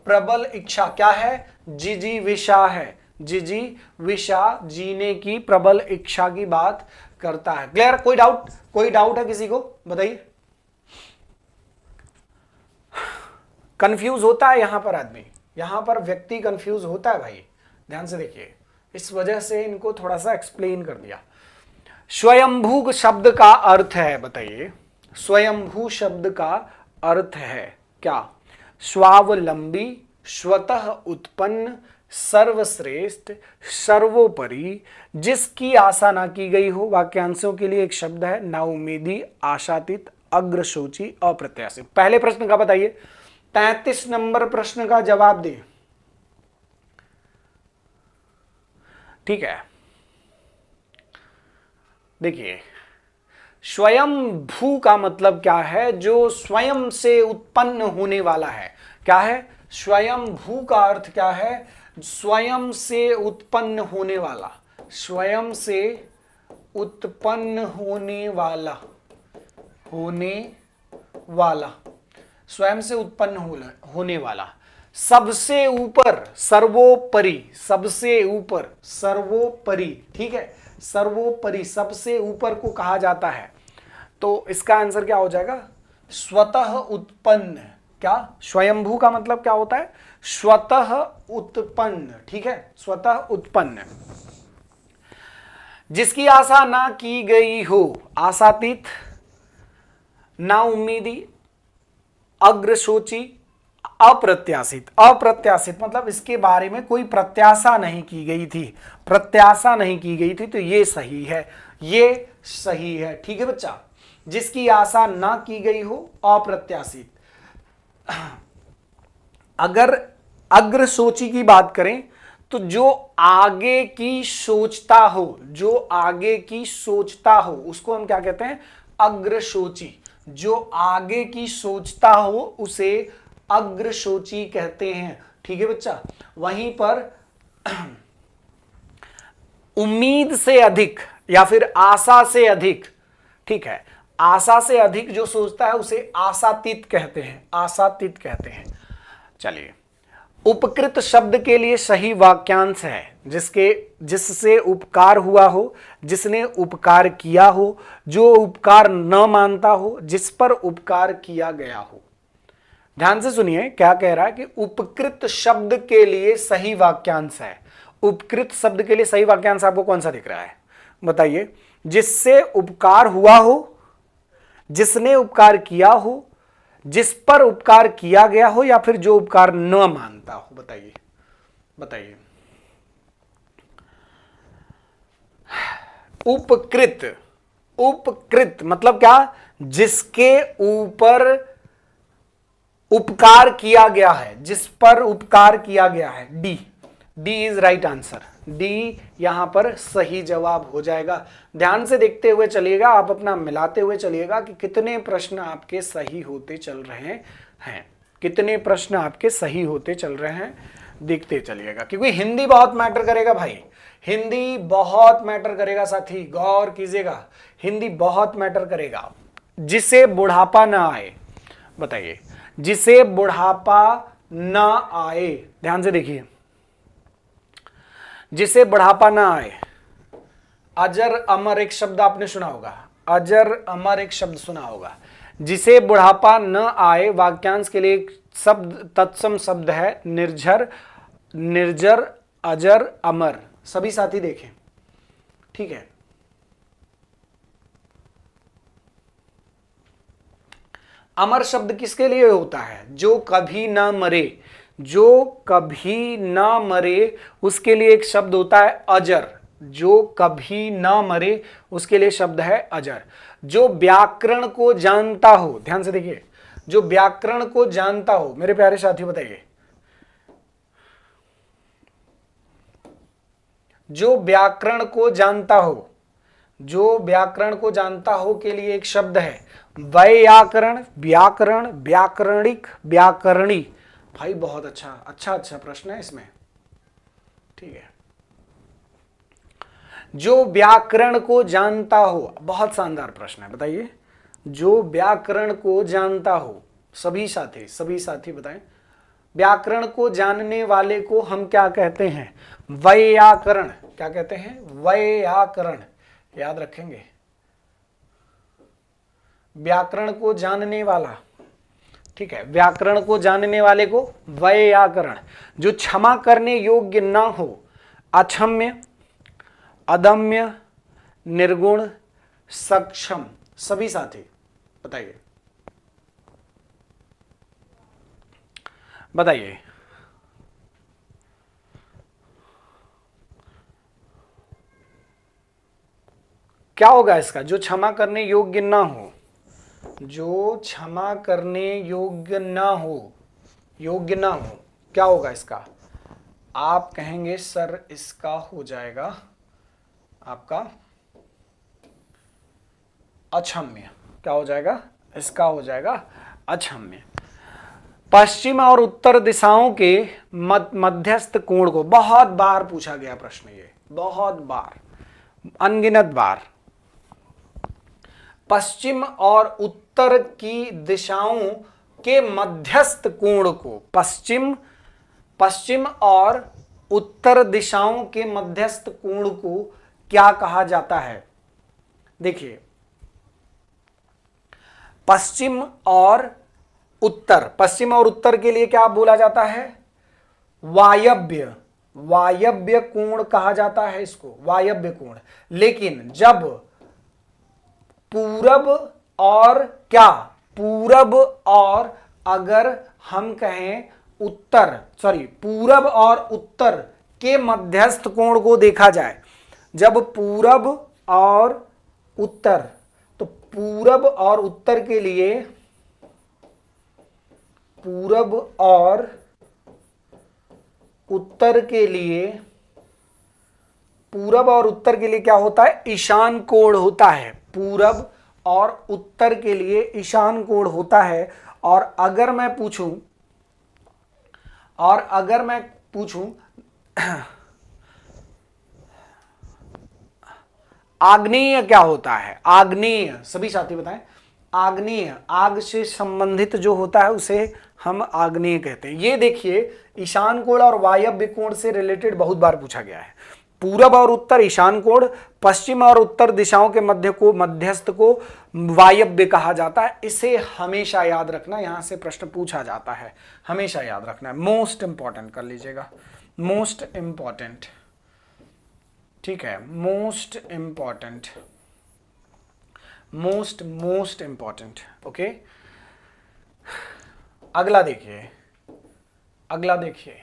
S1: प्रबल इच्छा क्या है? जिजीविषा है। जिजीविषा जीने की प्रबल इच्छा की बात करता है। क्लियर? कोई डाउट? कोई डाउट है किसी को? बताइए। कंफ्यूज होता है यहां पर आदमी, यहां पर व्यक्ति कंफ्यूज होता है भाई, ध्यान से देखिए। इस वजह से इनको थोड़ा सा एक्सप्लेन कर दिया। स्वयंभू शब्द का अर्थ है, बताइए। स्वयंभू शब्द का अर्थ है क्या? स्वावलंबी, स्वतः उत्पन्न, सर्वश्रेष्ठ, सर्वोपरि, जिसकी आशा ना की गई हो। वाक्यांशों के लिए एक शब्द है नाउम्मीदी, आशातीत, अग्रशोची, अप्रत्याशित। पहले प्रश्न का बताइए, 33 नंबर प्रश्न का जवाब दें, ठीक है। देखिए, स्वयं भू का मतलब क्या है? जो स्वयं से उत्पन्न होने वाला है। क्या है? स्वयं भू का अर्थ क्या है? स्वयं से उत्पन्न होने वाला, स्वयं से उत्पन्न होने वाला, होने वाला, स्वयं से उत्पन्न होने वाला, सबसे ऊपर, सर्वोपरि, सबसे ऊपर, सर्वोपरि, ठीक है, सर्वोपरि, सबसे ऊपर को कहा जाता है। तो इसका आंसर क्या हो जाएगा? स्वतः उत्पन्न। क्या? स्वयंभू का मतलब क्या होता है? स्वतः उत्पन्न, ठीक है, स्वतः उत्पन्न। जिसकी आशा ना की गई हो, आशातीत, ना उम्मीदी, अग्रसोची, अप्रत्याशित। अप्रत्याशित मतलब इसके बारे में कोई प्रत्याशा नहीं की गई थी, प्रत्याशा नहीं की गई थी, तो ये सही है, ये सही है, ठीक है बच्चा। जिसकी आशा ना की गई हो, अप्रत्याशित। अगर अग्रसोची की बात करें तो जो आगे की सोचता हो, जो आगे की सोचता हो उसको हम क्या कहते हैं? अग्रसोची। जो आगे की सोचता हो उसे अग्रसोची कहते हैं, ठीक है बच्चा। वहीं पर उम्मीद से अधिक या फिर आशा से अधिक, ठीक है, आशा से अधिक जो सोचता है उसे आशातीत कहते हैं, आशातीत कहते हैं। चलिए, उपकृत शब्द के लिए सही वाक्यांश है जिससे उपकार हुआ हो, जिसने उपकार किया हो, जो उपकार न मानता हो, जिस पर उपकार किया गया हो। ध्यान से सुनिए क्या कह रहा है कि उपकृत शब्द के लिए सही वाक्यांश है। उपकृत शब्द के लिए सही वाक्यांश आपको कौन सा दिख रहा है? बताइए। जिससे उपकार हुआ हो, जिसने उपकार किया हो, जिस पर उपकार किया गया हो, या फिर जो उपकार न मानता हो। बताइए, बताइए। उपकृत, उपकृत मतलब क्या? जिसके ऊपर उपकार किया गया है, जिस पर उपकार किया गया है। D, D is right answer. D यहां पर सही जवाब हो जाएगा। ध्यान से देखते हुए चलिएगा, आप अपना मिलाते हुए चलिएगा कि कितने प्रश्न आपके सही होते चल रहे हैं, कितने प्रश्न आपके सही होते चल रहे हैं, देखते चलिएगा। क्योंकि हिंदी बहुत मैटर करेगा भाई, हिंदी बहुत मैटर करेगा साथी, गौर कीजिएगा, हिंदी बहुत मैटर करेगा। जिसे बुढ़ापा ना आए, बताइए, जिसे बुढ़ापा ना आए, ध्यान से देखिए, जिसे बुढ़ापा ना आए। अजर अमर एक शब्द आपने सुना होगा, अजर अमर एक शब्द सुना होगा। जिसे बुढ़ापा न आए वाक्यांश के लिए एक शब्द, तत्सम शब्द है निर्झर, निर्जर, अजर, अमर। सभी साथी देखें, ठीक है। अमर शब्द किसके लिए होता है? जो कभी ना मरे, जो कभी ना मरे उसके लिए एक शब्द होता है अजर। जो कभी ना मरे उसके लिए शब्द है अजर। जो व्याकरण को जानता हो, ध्यान से देखिए, जो व्याकरण को जानता हो, मेरे प्यारे साथियों बताइए, जो व्याकरण को जानता हो, जो व्याकरण को जानता हो के लिए एक शब्द है व्याकरण, व्याकरण, व्याकरणिक, व्याकरणी। भाई बहुत अच्छा अच्छा अच्छा प्रश्न है इसमें, ठीक है। जो व्याकरण को जानता हो, बहुत शानदार प्रश्न है, बताइए। जो व्याकरण को जानता हो, सभी साथी बताएं। व्याकरण को जानने वाले को हम क्या कहते हैं? व्याकरण। क्या कहते हैं? व्याकरण। याद रखेंगे, व्याकरण को जानने वाला, ठीक है, व्याकरण को जानने वाले को व्याकरण। जो क्षमा करने योग्य ना हो, अक्षम्य, अदम्य, निर्गुण, सक्षम। सभी साथी बताइए, बताइए। क्या होगा इसका? जो क्षमा करने योग्य ना हो, जो क्षमा करने योग्य ना हो, योग्य ना हो, क्या होगा इसका? आप कहेंगे सर इसका हो जाएगा आपका अक्षम्य। क्या हो जाएगा? इसका हो जाएगा अक्षम्य। पश्चिम और उत्तर दिशाओं के मध्यस्थ कोण को, बहुत बार पूछा गया प्रश्न, ये बहुत बार, अनगिनत बार, पश्चिम और उत्तर की दिशाओं के मध्यस्थ कोण को, पश्चिम और उत्तर दिशाओं के मध्यस्थ कोण को क्या कहा जाता है? देखिए, पश्चिम और उत्तर के लिए क्या बोला जाता है? वायव्य कोण कहा जाता है इसको, वायव्य कोण। लेकिन जब पूरब और अगर हम कहें पूरब और उत्तर के मध्यस्थ कोण को देखा जाए, जब पूरब और उत्तर, तो पूरब और उत्तर के लिए, पूरब और उत्तर के लिए क्या होता है? ईशान कोण होता है। पूरब और उत्तर के लिए ईशान कोण होता है। और अगर मैं पूछूं आग्नेय क्या होता है? आग्नेय, सभी साथी बताएं। आग्नेय, आग से संबंधित जो होता है उसे हम आग्नेय कहते हैं। ये देखिए, ईशान कोण और वायव्य कोण से रिलेटेड बहुत बार पूछा गया है। पूरब और उत्तर ईशान कोण, पश्चिम और उत्तर दिशाओं के मध्यस्थ को वायव्य कहा जाता है। इसे हमेशा याद रखना, यहां से प्रश्न पूछा जाता है, हमेशा याद रखना है। मोस्ट इंपॉर्टेंट कर लीजिएगा, मोस्ट इंपॉर्टेंट, ठीक है, मोस्ट इंपॉर्टेंट। ओके, अगला देखिए,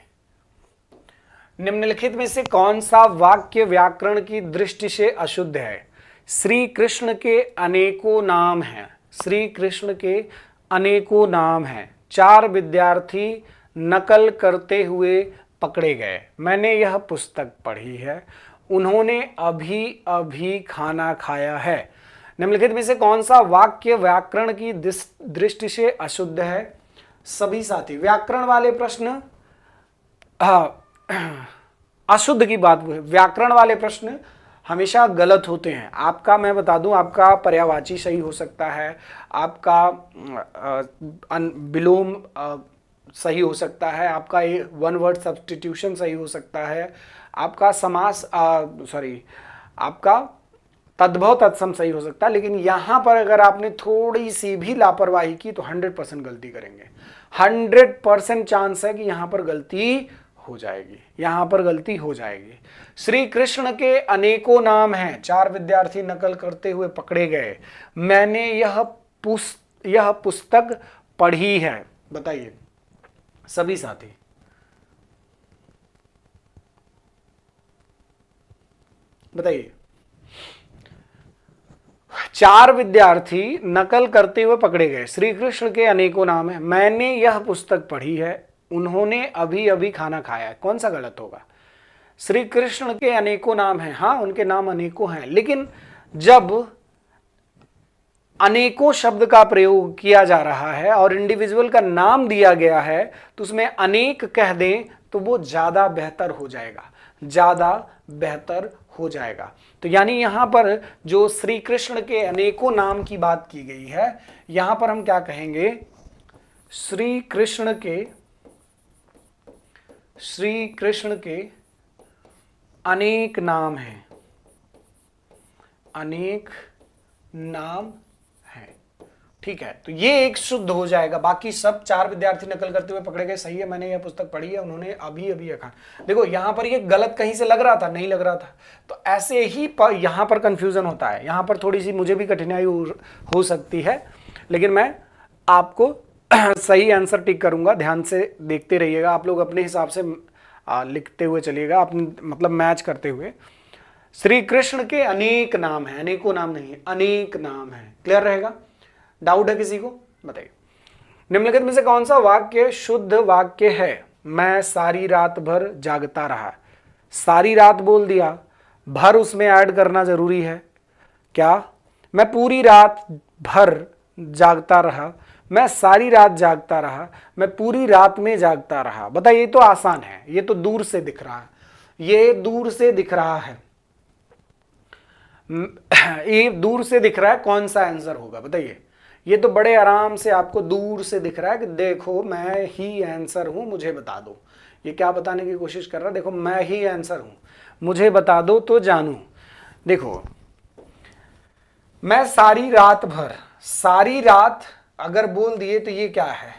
S1: निम्नलिखित में से कौन सा वाक्य व्याकरण की दृष्टि से अशुद्ध है? श्री कृष्ण के अनेकों नाम हैं, श्री कृष्ण के अनेकों नाम हैं, 4 विद्यार्थी नकल करते हुए पकड़े गए, मैंने यह पुस्तक पढ़ी है, उन्होंने अभी अभी खाना खाया है। निम्नलिखित में से कौन सा वाक्य व्याकरण की दृष्टि से अशुद्ध है? सभी साथी, व्याकरण वाले प्रश्न, अशुद्ध की बात, व्याकरण वाले प्रश्न हमेशा गलत होते हैं। आपका, मैं बता दूं, आपका पर्यायवाची सही हो सकता है, आपका विलोम सही हो सकता है, आपका वन वर्ड सब्स्टिट्यूशन सही हो सकता है, आपका समास आपका तद्भव तत्सम सही हो सकता है। लेकिन यहां पर अगर आपने थोड़ी सी भी लापरवाही की तो 100% गलती करेंगे। 100% चांस है कि यहां पर गलती हो जाएगी, श्री कृष्ण के अनेकों नाम हैं, 4 विद्यार्थी नकल करते हुए पकड़े गए, मैंने यह पुस्तक पढ़ी है। बताइए सभी साथी, बताइए। 4 विद्यार्थी नकल करते हुए पकड़े गए, श्री कृष्ण के अनेकों नाम है, मैंने यह पुस्तक पढ़ी है, उन्होंने अभी अभी खाना खाया है। कौन सा गलत होगा? श्री कृष्ण के अनेकों नाम हैं, हाँ उनके नाम अनेकों हैं, लेकिन जब अनेकों शब्द का प्रयोग किया जा रहा है और इंडिविजुअल का नाम दिया गया है तो उसमें अनेक कह दें तो वो ज्यादा बेहतर हो जाएगा। तो यानी यहां पर जो श्री कृष्ण के अनेकों नाम की बात की गई है, यहां पर हम क्या कहेंगे? श्री कृष्ण के अनेक नाम हैं, अनेक नाम हैं, ठीक है। तो ये एक शुद्ध हो जाएगा। बाकी सब 4 विद्यार्थी नकल करते हुए पकड़े गए, सही है, मैंने यह पुस्तक पढ़ी है, उन्होंने अभी अभी खाना। देखो यहां पर ये गलत कहीं से लग रहा था, नहीं लग रहा था, तो ऐसे ही यहां पर कंफ्यूजन होता है। यहां पर थोड़ी सी मुझे भी कठिनाई हो सकती है, लेकिन मैं आपको सही आंसर टिक करूंगा। ध्यान से देखते रहिएगा, आप लोग अपने हिसाब से लिखते हुए चलिएगा, अपने मतलब मैच करते हुए। श्री कृष्ण के अनेक नाम हैं, अनेकों नाम नहीं है, अनेक नाम है। क्लियर रहेगा? डाउट है किसी को? बताइए। निम्नलिखित में से कौन सा वाक्य शुद्ध वाक्य है? मैं सारी रात भर जागता रहा। सारी रात बोल दिया, भर उसमें ऐड करना जरूरी है क्या? मैं पूरी रात भर जागता रहा, मैं सारी रात जागता रहा, मैं पूरी रात में जागता रहा। बताइए, ये तो आसान है, ये तो दूर से दिख रहा है, ये दूर से दिख रहा है। ये दूर से दिख रहा है, कौन सा आंसर होगा बताइए। ये तो बड़े आराम से आपको दूर से दिख रहा है कि देखो मैं ही आंसर हूं, मुझे बता दो। ये क्या बताने की कोशिश कर रहा है, देखो मैं ही आंसर हूं, मुझे बता दो तो जानू। देखो मैं सारी रात भर, सारी रात अगर बोल दिए तो ये क्या है,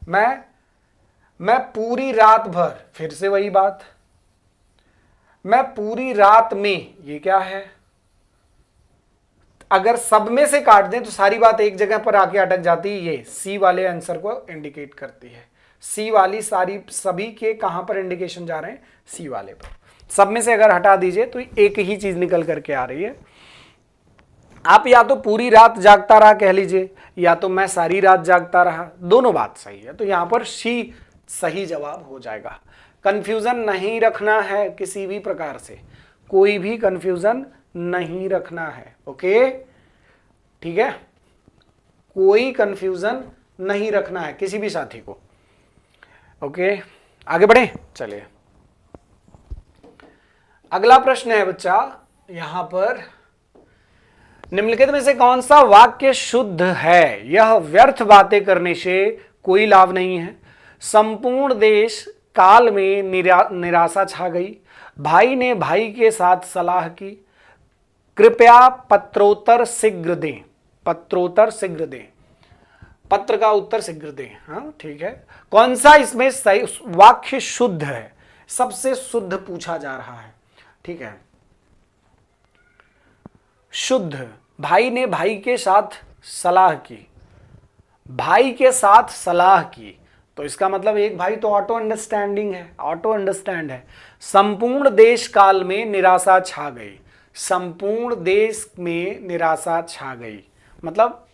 S1: मैं पूरी रात भर, फिर से वही बात, मैं पूरी रात में, ये क्या है। अगर सब में से काट दें तो सारी बात एक जगह पर आके अटक जाती है, ये सी वाले आंसर को इंडिकेट करती है। सी वाली सारी, सभी के कहां पर इंडिकेशन जा रहे हैं, सी वाले पर। सब में से अगर हटा दीजिए तो एक ही चीज निकल करके आ रही है। आप या तो पूरी रात जागता रहा कह लीजिए, या तो मैं सारी रात जागता रहा, दोनों बात सही है, तो यहां पर सी सही जवाब हो जाएगा। कंफ्यूजन नहीं रखना है किसी भी प्रकार से, कोई भी कंफ्यूजन नहीं रखना है, ओके ठीक है, कोई कंफ्यूजन नहीं रखना है किसी भी साथी को, ओके। आगे बढ़े, चलिए अगला प्रश्न है बच्चा, यहां पर निम्नलिखित में से कौन सा वाक्य शुद्ध है। यह व्यर्थ बातें करने से कोई लाभ नहीं है। संपूर्ण देश काल में निराशा छा गई। भाई ने भाई के साथ सलाह की। कृपया पत्रोत्तर शीघ्र दें। पत्रोत्तर शीघ्र दें, पत्र का उत्तर शीघ्र दें, हाँ ठीक है। कौन सा इसमें सही वाक्य शुद्ध है, सबसे शुद्ध पूछा जा रहा है, ठीक है। शुद्ध, भाई ने भाई के साथ सलाह की, भाई के साथ सलाह की, तो इसका मतलब एक भाई तो ऑटो अंडरस्टैंडिंग है, ऑटो अंडरस्टैंड है। संपूर्ण देश काल में निराशा छा गई, संपूर्ण देश में निराशा छा गई, मतलब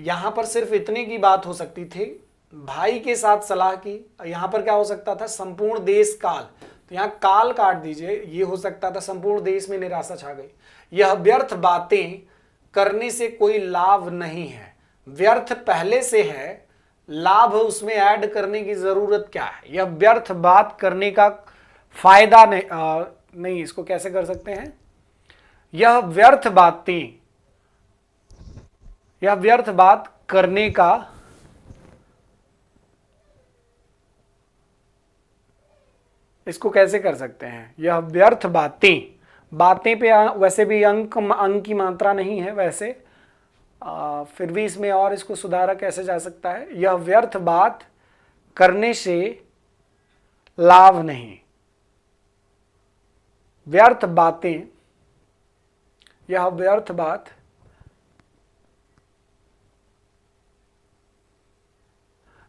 S1: यहां पर सिर्फ इतने की बात हो सकती थी, भाई के साथ सलाह की, यहां पर क्या हो सकता था, संपूर्ण देश काल, तो यहां काल काट दीजिए, ये हो सकता था संपूर्ण देश में निराशा छा गई। यह व्यर्थ बातें करने से कोई लाभ नहीं है, व्यर्थ पहले से है, लाभ उसमें ऐड करने की जरूरत क्या है। यह व्यर्थ बात करने का फायदा नहीं, इसको कैसे कर सकते हैं, यह व्यर्थ बातें, यह व्यर्थ बात करने का इसको कैसे कर सकते हैं, यह व्यर्थ बातें, बातें पे वैसे भी अंक की मात्रा नहीं है वैसे, फिर भी इसमें और इसको सुधारा कैसे जा सकता है। यह व्यर्थ बात करने से लाभ नहीं, व्यर्थ बातें, यह व्यर्थ बात,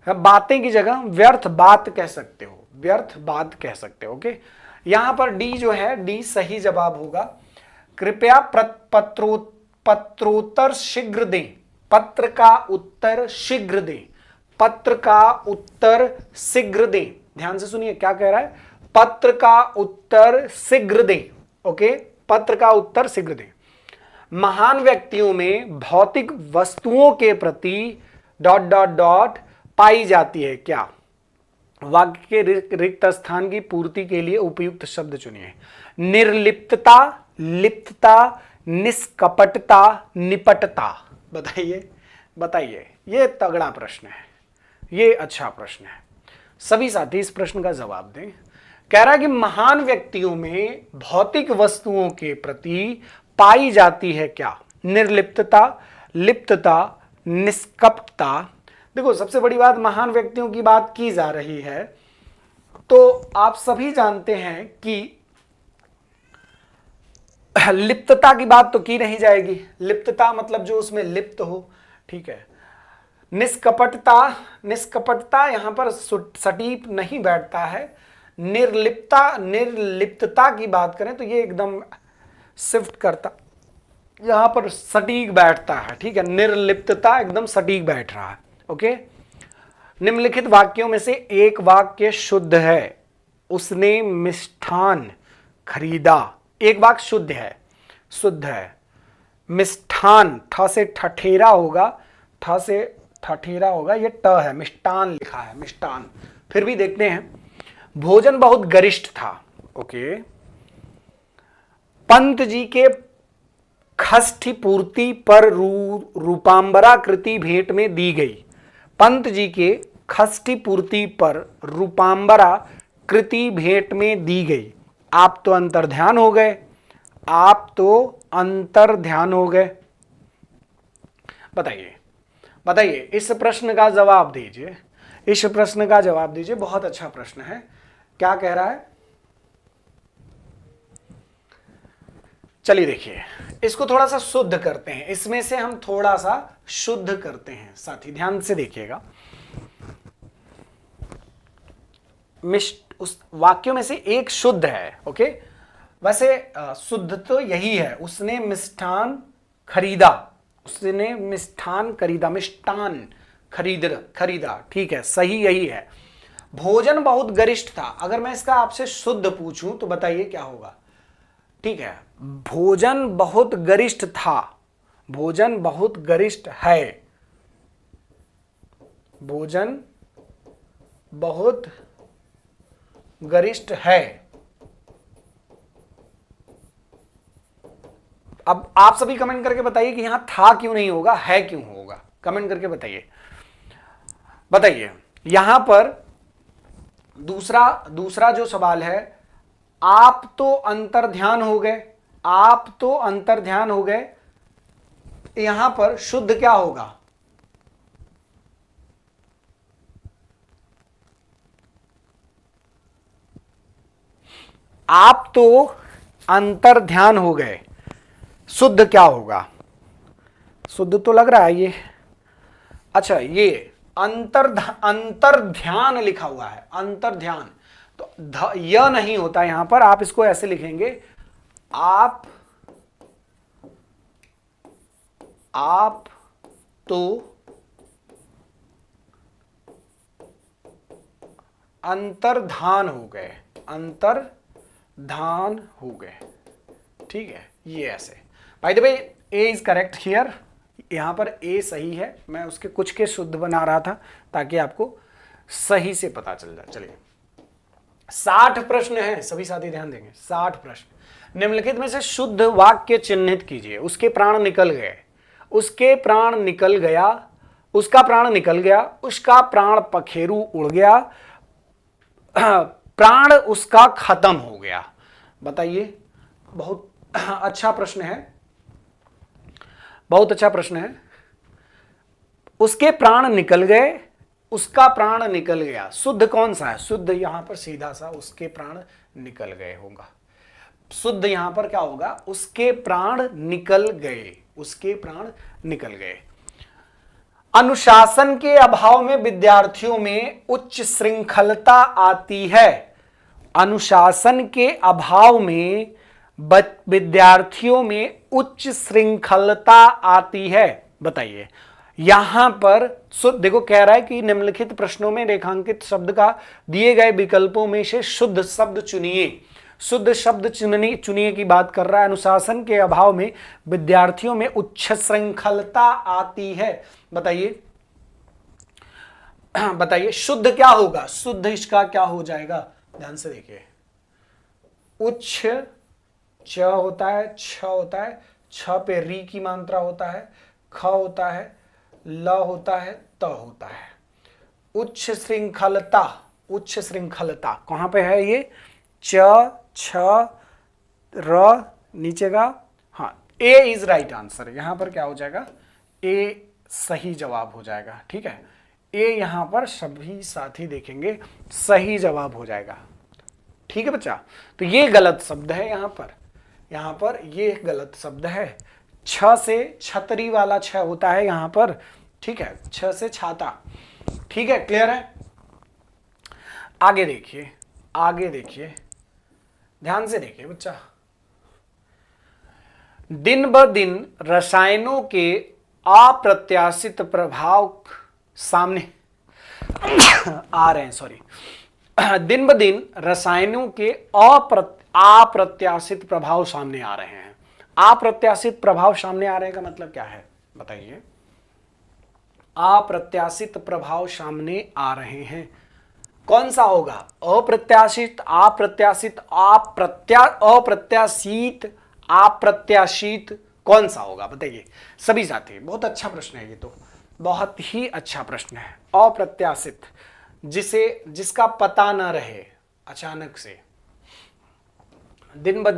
S1: बातें की जगह व्यर्थ बात कह सकते हो, व्यर्थ बात कह सकते हो, ओके। यहां पर डी जो है, डी सही जवाब होगा। कृपया पत्रोत्तर शीघ्र दें, पत्र का उत्तर शीघ्र दें, पत्र का उत्तर शीघ्र दें। ध्यान से सुनिए क्या कह रहा है, पत्र का उत्तर शीघ्र दें, ओके, पत्र का उत्तर शीघ्र दें। महान व्यक्तियों में भौतिक वस्तुओं के प्रति डॉट डॉट डॉट पाई जाती है क्या। वाक्य के रिक्त स्थान की पूर्ति के लिए उपयुक्त शब्द चुनिए। निर्लिप्तता, लिप्तता, निष्कपटता, निपटता। बताइए बताइए, ये तगड़ा प्रश्न है, ये अच्छा प्रश्न है, सभी साथी इस प्रश्न का जवाब दें। कह रहा है कि महान व्यक्तियों में भौतिक वस्तुओं के प्रति पाई जाती है क्या, निर्लिप्तता, लिप्तता, निष्कपटता। देखो सबसे बड़ी बात, महान व्यक्तियों की बात की जा रही है, तो आप सभी जानते हैं कि लिप्तता की बात तो की नहीं जाएगी, लिप्तता मतलब जो उसमें लिप्त हो, ठीक है। निष्कपटता, निष्कपटता यहां पर सटीक नहीं बैठता है। निर्लिप्तता, निर्लिप्तता की बात करें तो ये एकदम शिफ्ट करता, यहां पर सटीक बैठता है, ठीक है। निर्लिप्तता एकदम सटीक बैठ रहा है, ओके। निम्नलिखित वाक्यों में से एक वाक्य शुद्ध है। उसने मिष्ठान खरीदा, एक वाक्य शुद्ध है, शुद्ध है। मिष्ठान, ठ से ठठेरा होगा, ठ से ठठेरा होगा, ये ट है, मिष्टान लिखा है, मिष्टान। फिर भी देखते हैं। भोजन बहुत गरिष्ठ था, ओके। पंत जी के खष्ठी पूर्ति पर रूपांबरा कृति भेंट में दी गई। पंत जी के खष्ठी पूर्ति पर रूपांबरा कृति भेंट में दी गई। आप तो अंतर्ध्यान हो गए, आप तो अंतर्ध्यान हो गए। बताइए बताइए, इस प्रश्न का जवाब दीजिए, इस प्रश्न का जवाब दीजिए। बहुत अच्छा प्रश्न है। क्या कह रहा है? चलिए देखिए, इसको थोड़ा सा शुद्ध करते हैं, इसमें से हम थोड़ा सा शुद्ध करते हैं। साथी ध्यान से देखिएगा, उस वाक्यों में से एक शुद्ध है। ओके, वैसे शुद्ध तो यही है, उसने मिष्ठान खरीदा, उसने मिष्ठान खरीदा, मिष्ठान खरीदा, ठीक है, सही यही है। भोजन बहुत गरिष्ठ था। अगर मैं इसका आपसे शुद्ध पूछूं तो बताइए क्या होगा? ठीक है, भोजन बहुत गरिष्ठ था, भोजन बहुत गरिष्ठ है, भोजन बहुत गरिष्ठ है। अब आप सभी कमेंट करके बताइए कि यहां था क्यों नहीं होगा, है क्यों होगा। कमेंट करके बताइए। बताइए यहां पर दूसरा जो सवाल है, आप तो अंतर्ध्यान हो गए, आप तो अंतर्ध्यान हो गए, यहां पर शुद्ध क्या होगा? आप तो अंतर्ध्यान हो गए, शुद्ध क्या होगा? शुद्ध तो लग रहा है ये। अच्छा, ये अंतर्ध्यान लिखा हुआ है, अंतर्ध्यान, तो यह नहीं होता यहां पर। आप इसको ऐसे लिखेंगे, आप तो अंतर्धान हो गए, अंतर्धान हो गए, ठीक है, ये ऐसे। By the way, A is correct here, यहां पर ए सही है। मैं उसके कुछ के शुद्ध बना रहा था ताकि आपको सही से पता चल जाए। चलिए, 60 प्रश्न हैं, सभी साथी ध्यान देंगे। 60 प्रश्न। निम्नलिखित में से शुद्ध वाक्य चिन्हित कीजिए। उसके प्राण निकल गए, उसके प्राण निकल गया, उसका प्राण निकल गया, उसका प्राण पखेरु उड़ गया, प्राण उसका खत्म हो गया। बताइए, बहुत अच्छा प्रश्न है, बहुत अच्छा प्रश्न है। उसके प्राण निकल गए, उसका प्राण निकल गया, शुद्ध कौन सा है? शुद्ध यहां पर सीधा सा उसके प्राण निकल गए होगा। शुद्ध यहां पर क्या होगा? उसके प्राण निकल गए, उसके प्राण निकल गए। अनुशासन के अभाव में विद्यार्थियों में उच्च श्रृंखलता आती है। अनुशासन के अभाव में विद्यार्थियों में उच्च श्रृंखलता आती है। बताइए, यहां पर देखो, कह रहा है कि निम्नलिखित प्रश्नों में रेखांकित शब्द का दिए गए विकल्पों में से शुद्ध शब्द चुनिए। शुद्ध शब्द चुनिए की बात कर रहा है। अनुशासन के अभाव में विद्यार्थियों में उच्च श्रृंखलता आती है। बताइए बताइए, शुद्ध क्या होगा? शुद्ध इसका क्या हो जाएगा? ध्यान से देखिए, उच्च च होता है, छ होता है, छ पे री की मात्रा होता है, ख होता है, ल होता है, त होता है। उच्च श्रृंखलता, उच्च श्रृंखलता कहां पे है? ये च छ र नीचे का, हाँ, ए इज राइट आंसर। यहां पर क्या हो जाएगा? ए सही जवाब हो जाएगा। ठीक है, ए यहां पर सभी साथी देखेंगे सही जवाब हो जाएगा। ठीक है बच्चा, तो ये गलत शब्द है यहां पर ये गलत शब्द है। छ से छतरी वाला छ होता है यहां पर। ठीक है, छ से छाता। ठीक है, क्लियर है? आगे देखिए, आगे देखिए, ध्यान से देखिए बच्चा। दिन ब दिन रसायनों के अप्रत्याशित प्रभाव सामने आ रहे हैं, सॉरी। दिन ब दिन रसायनों के अप्रत्याशित प्रभाव सामने आ रहे हैं। अप्रत्याशित प्रभाव सामने आ रहे का मतलब क्या है? बताइए। अप्रत्याशित प्रभाव सामने आ रहे हैं, कौन सा होगा? अप्रत्याशित, अप्रत्याशित, अप्रत्याशित, अप्रत्याशित कौन सा होगा, बताइए सभी साथी। बहुत अच्छा प्रश्न है ये तो, बहुत ही अच्छा प्रश्न है। अप्रत्याशित, जिसका पता न रहे, अचानक से, दिन ब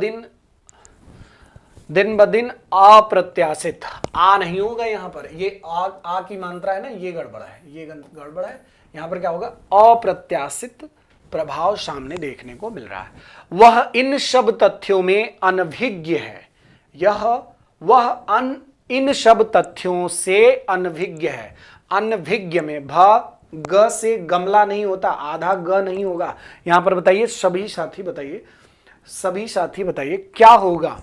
S1: दिन अप्रत्याशित। आ नहीं होगा यहां पर, ये आ की मात्रा है ना, ये गड़बड़ है, ये गड़बड़ है। यहां पर क्या होगा, अप्रत्याशित प्रभाव सामने देखने को मिल रहा है। वह इन सब तथ्यों में अनभिज्ञ है, इन सब तथ्यों से अनभिज्ञ है। अनभिज्ञ में ग से गमला नहीं होता, आधा ग नहीं होगा। यहां पर बताइए सभी साथी, बताइए क्या होगा।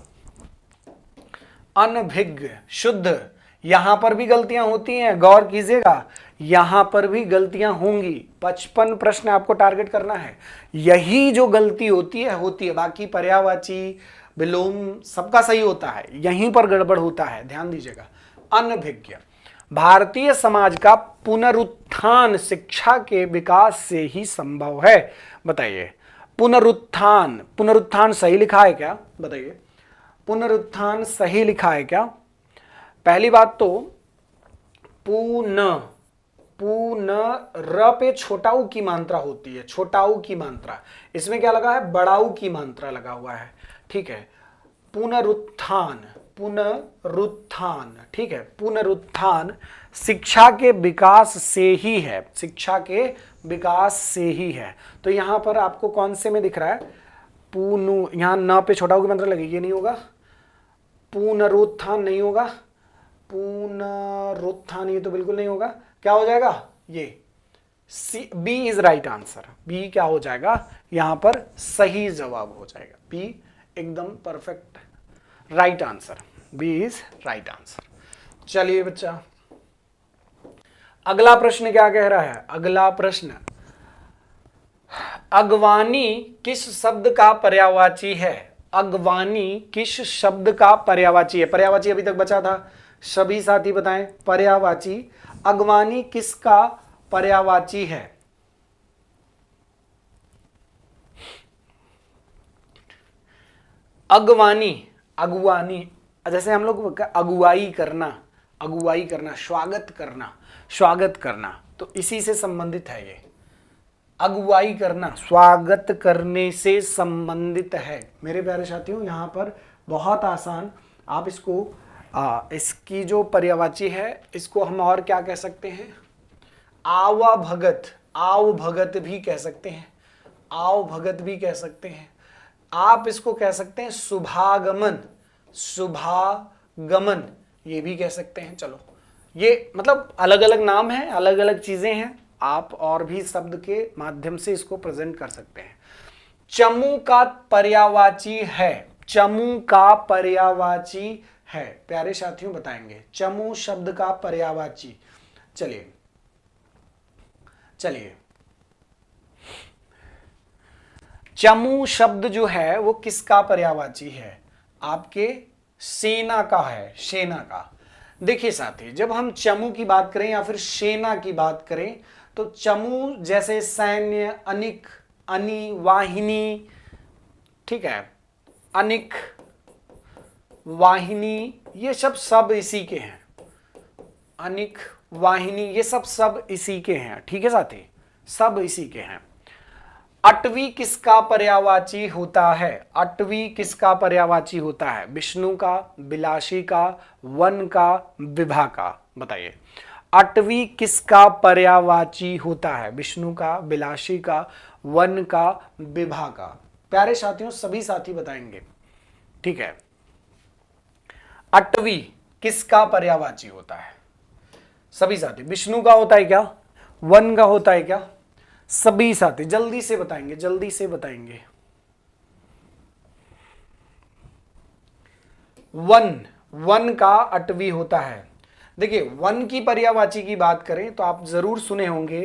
S1: अनभिज्ञ, शुद्ध। यहां पर भी गलतियां होती हैं, गौर कीजिएगा, यहां पर भी गलतियां होंगी। 55 प्रश्न आपको टारगेट करना है, यही जो गलती होती है। बाकी पर्यायवाची, विलोम सबका सही होता है, यहीं पर गड़बड़ होता है, ध्यान दीजिएगा। अनभिज्ञ, भारतीय समाज का पुनरुत्थान शिक्षा के विकास से ही संभव है। बताइए, पुनरुत्थान सही लिखा है क्या, बताइए, पुनरुत्थान सही लिखा है क्या। पहली बात तो र पे छोटा ऊ की मात्रा होती है, छोटा ऊ की मात्रा। इसमें क्या लगा है, बड़ा ऊ की मात्रा लगा हुआ है, ठीक है। पुनरुत्थान, ठीक है। पुनरुत्थान शिक्षा के विकास से ही है, शिक्षा के विकास से ही है। तो यहां पर आपको कौन से में दिख रहा है, यहां न पे छोटा ऊ की मात्रा लगी, ये नहीं होगा। पुनरुत्थान नहीं होगा, पुनरुत्थान ये तो बिल्कुल नहीं होगा। क्या हो जाएगा, ये B is right answer. B क्या हो जाएगा, यहां पर सही जवाब हो जाएगा। बी एकदम perfect right answer, B is right answer. चलिए बच्चा, अगला प्रश्न क्या कह रहा है। अगला प्रश्न, अगवानी किस शब्द का पर्यायवाची है। अगवानी किस शब्द का पर्यायवाची है। पर्यायवाची अभी तक बचा था, सभी साथी बताएं। पर्यायवाची, अगवानी किसका पर्यायवाची है। अगवानी, जैसे हम लोग अगुवाई करना, स्वागत करना, तो इसी से संबंधित है ये। अगुवाई करना स्वागत करने से संबंधित है मेरे प्यारे साथियों। यहाँ पर बहुत आसान, आप इसको इसकी जो पर्यायवाची है, इसको हम और क्या कह सकते हैं, आवभगत भी कह सकते हैं, आवभगत भी कह सकते हैं। आप इसको कह सकते हैं शुभागमन, ये भी कह सकते हैं। चलो, ये मतलब अलग अलग नाम है, अलग अलग चीजें हैं, आप और भी शब्द के माध्यम से इसको प्रेजेंट कर सकते हैं। चमू का पर्यायवाची है, चमू का पर्यायवाची है, प्यारे साथियों बताएंगे चमू शब्द का पर्यायवाची। चलिए, चमू शब्द जो है वो किसका पर्यायवाची है, आपके सेना का है, सेना का। देखिए साथी, जब हम चमू की बात करें या फिर सेना की बात करें, तो चमू जैसे सैन्य, अनिक, अनि, वाहिनी, ठीक है, अनिक, वाहिनी, ये सब इसी के हैं। अनिक, वाहिनी, ये सब इसी के हैं, ठीक है साथी, सब इसी के हैं। अटवी किसका पर्यायवाची होता है। अटवी किसका पर्यायवाची होता है, विष्णु का, बिलासी का, वन का, विभा का। बताइए, अटवी किसका पर्यायवाची होता है, विष्णु का, बिलासी का, वन का, विभा का। प्यारे साथियों सभी साथी बताएंगे, ठीक है। अटवी किसका पर्यायवाची होता है, सभी साथी। विष्णु का होता है क्या, वन का होता है क्या, सभी साथी जल्दी से बताएंगे, जल्दी से बताएंगे। वन का अटवी होता है। देखिए, वन की पर्यायवाची की बात करें तो आप जरूर सुने होंगे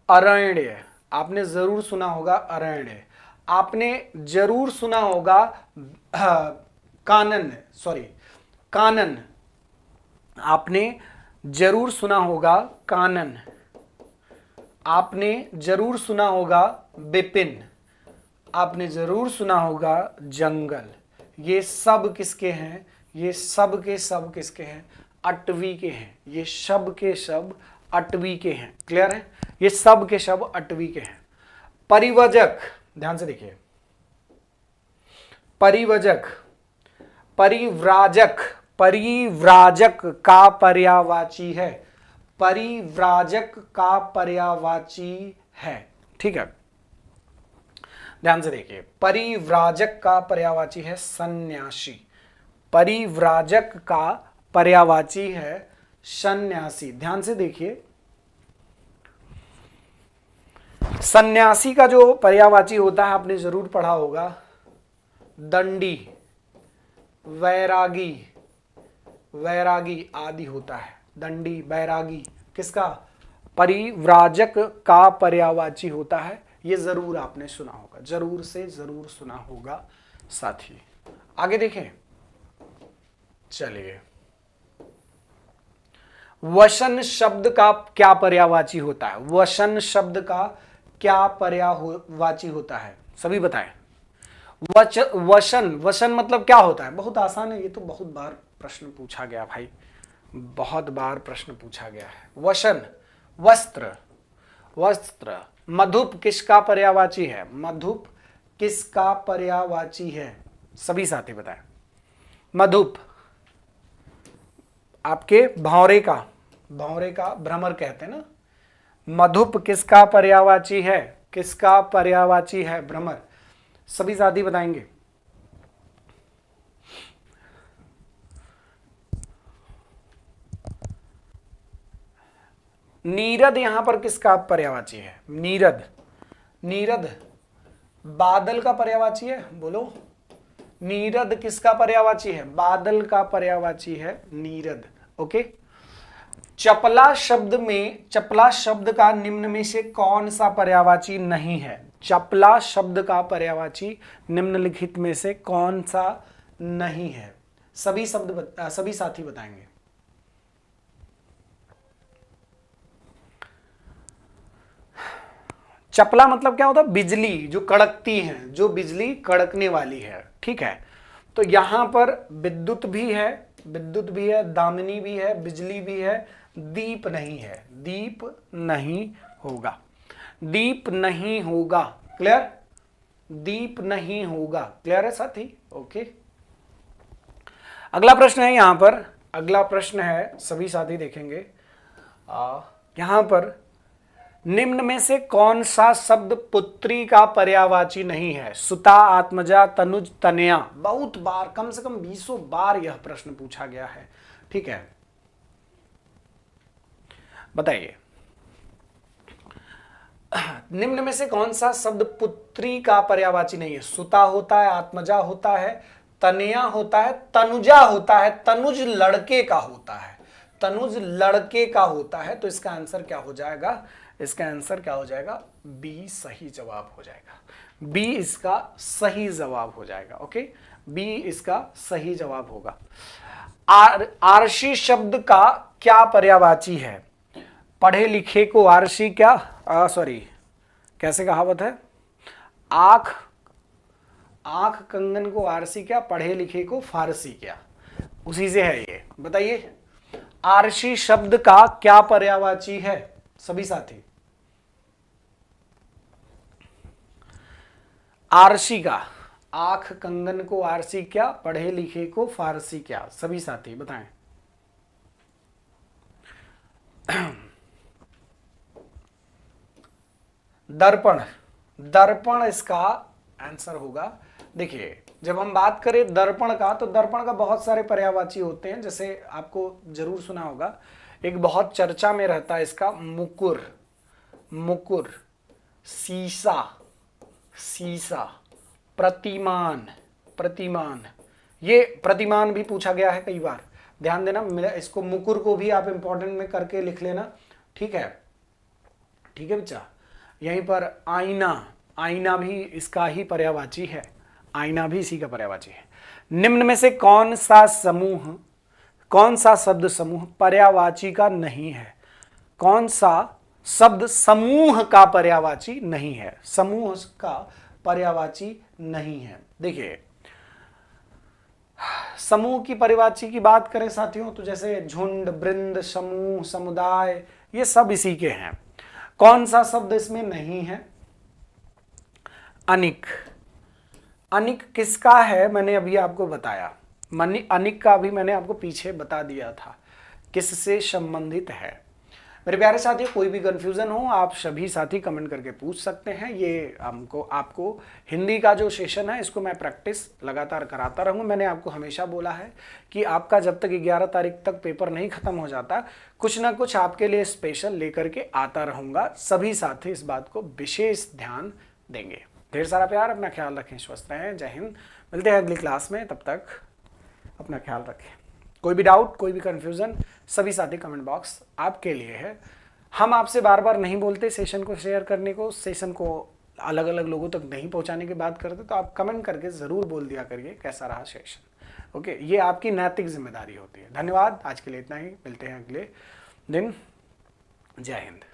S1: अरण्य, आपने जरूर सुना होगा अरण्य, आपने जरूर सुना होगा कानन, आपने जरूर सुना होगा कानन, आपने जरूर सुना होगा विपिन, आपने जरूर सुना होगा जंगल। ये सब किसके हैं? ये सब के सब किसके हैं? अटवी के हैं। ये सब के सब अटवी के हैं। क्लियर है? ये सब के सब अटवी के हैं। परिवजक, ध्यान से देखिए, परिवजक, परिव्राजक, परिव्राजक का पर्यायवाची है। परिव्राजक का पर्यायवाची है। ठीक है, ध्यान से देखिए, परिव्राजक का पर्यायवाची है सन्यासी। परिव्राजक का पर्यायवाची है सन्यासी। ध्यान से देखिए, सन्यासी का जो पर्यायवाची होता है आपने जरूर पढ़ा होगा, दंडी, वैरागी, वैरागी आदि होता है। दंडी, वैरागी किसका? परिव्राजक का पर्यायवाची होता है। ये जरूर आपने सुना होगा, जरूर से जरूर सुना होगा साथी। आगे देखें, चलिए, वसन शब्द का क्या पर्यायवाची होता है? वसन शब्द का क्या पर्यायवाची होता है? सभी बताएं। वसन, वसन मतलब क्या होता है? बहुत आसान है, ये तो बहुत बार प्रश्न पूछा गया भाई, बहुत बार प्रश्न पूछा गया है। वसन, वस्त्र, वस्त्र। मधुप किसका पर्यायवाची है? मधुप किसका पर्यायवाची है? सभी साथी बताएं। मधुप आपके भौरे का, भौरे का भ्रमर कहते हैं ना। मधुप किसका पर्यायवाची है? किसका पर्यायवाची है? भ्रमर। सभी साथी बताएंगे। नीरद यहां पर किसका पर्यायवाची है? नीरद, नीरद बादल का पर्यायवाची है। बोलो, नीरद किसका पर्यायवाची है? बादल का पर्यायवाची है नीरद। ओके। चपला शब्द में, चपला शब्द का निम्न में से कौन सा पर्यायवाची नहीं है? चपला शब्द का पर्यायवाची निम्नलिखित में से कौन सा नहीं है? सभी सभी साथी बताएंगे। चपला मतलब क्या होता है? बिजली जो कड़कती है, जो बिजली कड़कने वाली है। ठीक है, तो यहां पर विद्युत भी है, विद्युत भी है, दामिनी भी है, बिजली भी है, दीप नहीं है। दीप नहीं होगा, दीप नहीं होगा। क्लियर? दीप नहीं होगा। क्लियर है साथी? ओके। अगला प्रश्न है यहां पर, अगला प्रश्न है, सभी साथी देखेंगे। यहां पर निम्न में से कौन सा शब्द पुत्री का पर्यायवाची नहीं है? सुता, आत्मजा, तनुज, तनया। बहुत बार, कम से कम 20 बार यह प्रश्न पूछा गया है। ठीक है, बताइए, निम्न में से कौन सा शब्द पुत्री का पर्यायवाची नहीं है? सुता होता है, आत्मजा होता है, तनया होता है, तनुजा होता है। तनुज लड़के का होता है, तनुज लड़के का होता है। तो इसका आंसर क्या हो जाएगा? इसका आंसर क्या हो जाएगा? बी सही जवाब हो जाएगा। बी इसका सही जवाब हो जाएगा। ओके, बी इसका सही जवाब होगा। आरसी शब्द का क्या पर्यायवाची है? पढ़े लिखे को आरसी क्या, सॉरी, कैसे कहावत है? आंख, आंख कंगन को आरसी क्या, पढ़े लिखे को फारसी क्या। उसी से है ये। बताइए, आरसी शब्द का क्या पर्यायवाची है? सभी साथी, आरसी का, आंख कंगन को आरसी क्या, पढ़े लिखे को फारसी क्या। सभी साथी बताएं। दर्पण, दर्पण इसका आंसर होगा। देखिए, जब हम बात करें दर्पण का, तो दर्पण का बहुत सारे पर्यायवाची होते हैं। जैसे आपको जरूर सुना होगा, एक बहुत चर्चा में रहता है इसका, मुकुर, मुकुर, शीशा, शीशा, प्रतिमान, प्रतिमान। ये प्रतिमान भी पूछा गया है कई बार, ध्यान देना। इसको मुकुर को भी आप इंपॉर्टेंट में करके लिख लेना। ठीक है, ठीक है बच्चा। यहीं पर आईना, आईना भी इसका ही पर्यायवाची है, आईना भी इसी का पर्यायवाची है। निम्न में से कौन सा समूह, कौन सा शब्द समूह पर्यायवाची का नहीं है? कौन सा शब्द समूह का पर्यायवाची नहीं है? समूह का पर्यायवाची नहीं है। देखिए, समूह की परिभाषा की बात करें साथियों तो जैसे झुंड, वृंद, समूह, समुदाय, ये सब इसी के हैं। कौन सा शब्द इसमें नहीं है? अनिक। अनिक किसका है मैंने अभी आपको बताया। अनिक का अभी मैंने आपको पीछे बता दिया था किससे संबंधित है। मेरे प्यारे साथियों, कोई भी कंफ्यूजन हो आप सभी साथी कमेंट करके पूछ सकते हैं। ये हमको आपको हिंदी का जो सेशन है इसको मैं प्रैक्टिस लगातार कराता रहूँगा। मैंने आपको हमेशा बोला है कि आपका जब तक 11 तारीख तक पेपर नहीं खत्म हो जाता कुछ ना कुछ आपके लिए स्पेशल लेकर के आता रहूँगा। सभी साथी इस बात को विशेष ध्यान देंगे। ढेर सारा प्यार, अपना ख्याल रखें, स्वस्थ रहें। जय हिंद। मिलते हैं अगली क्लास में, तब तक अपना ख्याल रखें। कोई भी डाउट, कोई भी कंफ्यूजन, सभी साथी कमेंट बॉक्स आपके लिए है। हम आपसे बार बार नहीं बोलते सेशन को शेयर करने को, सेशन को अलग अलग लोगों तक नहीं पहुंचाने की बात करते, तो आप कमेंट करके ज़रूर बोल दिया करिए कैसा रहा सेशन। ओके, ये आपकी नैतिक जिम्मेदारी होती है। धन्यवाद, आज के लिए इतना ही। मिलते हैं अगले दिन। जय हिंद।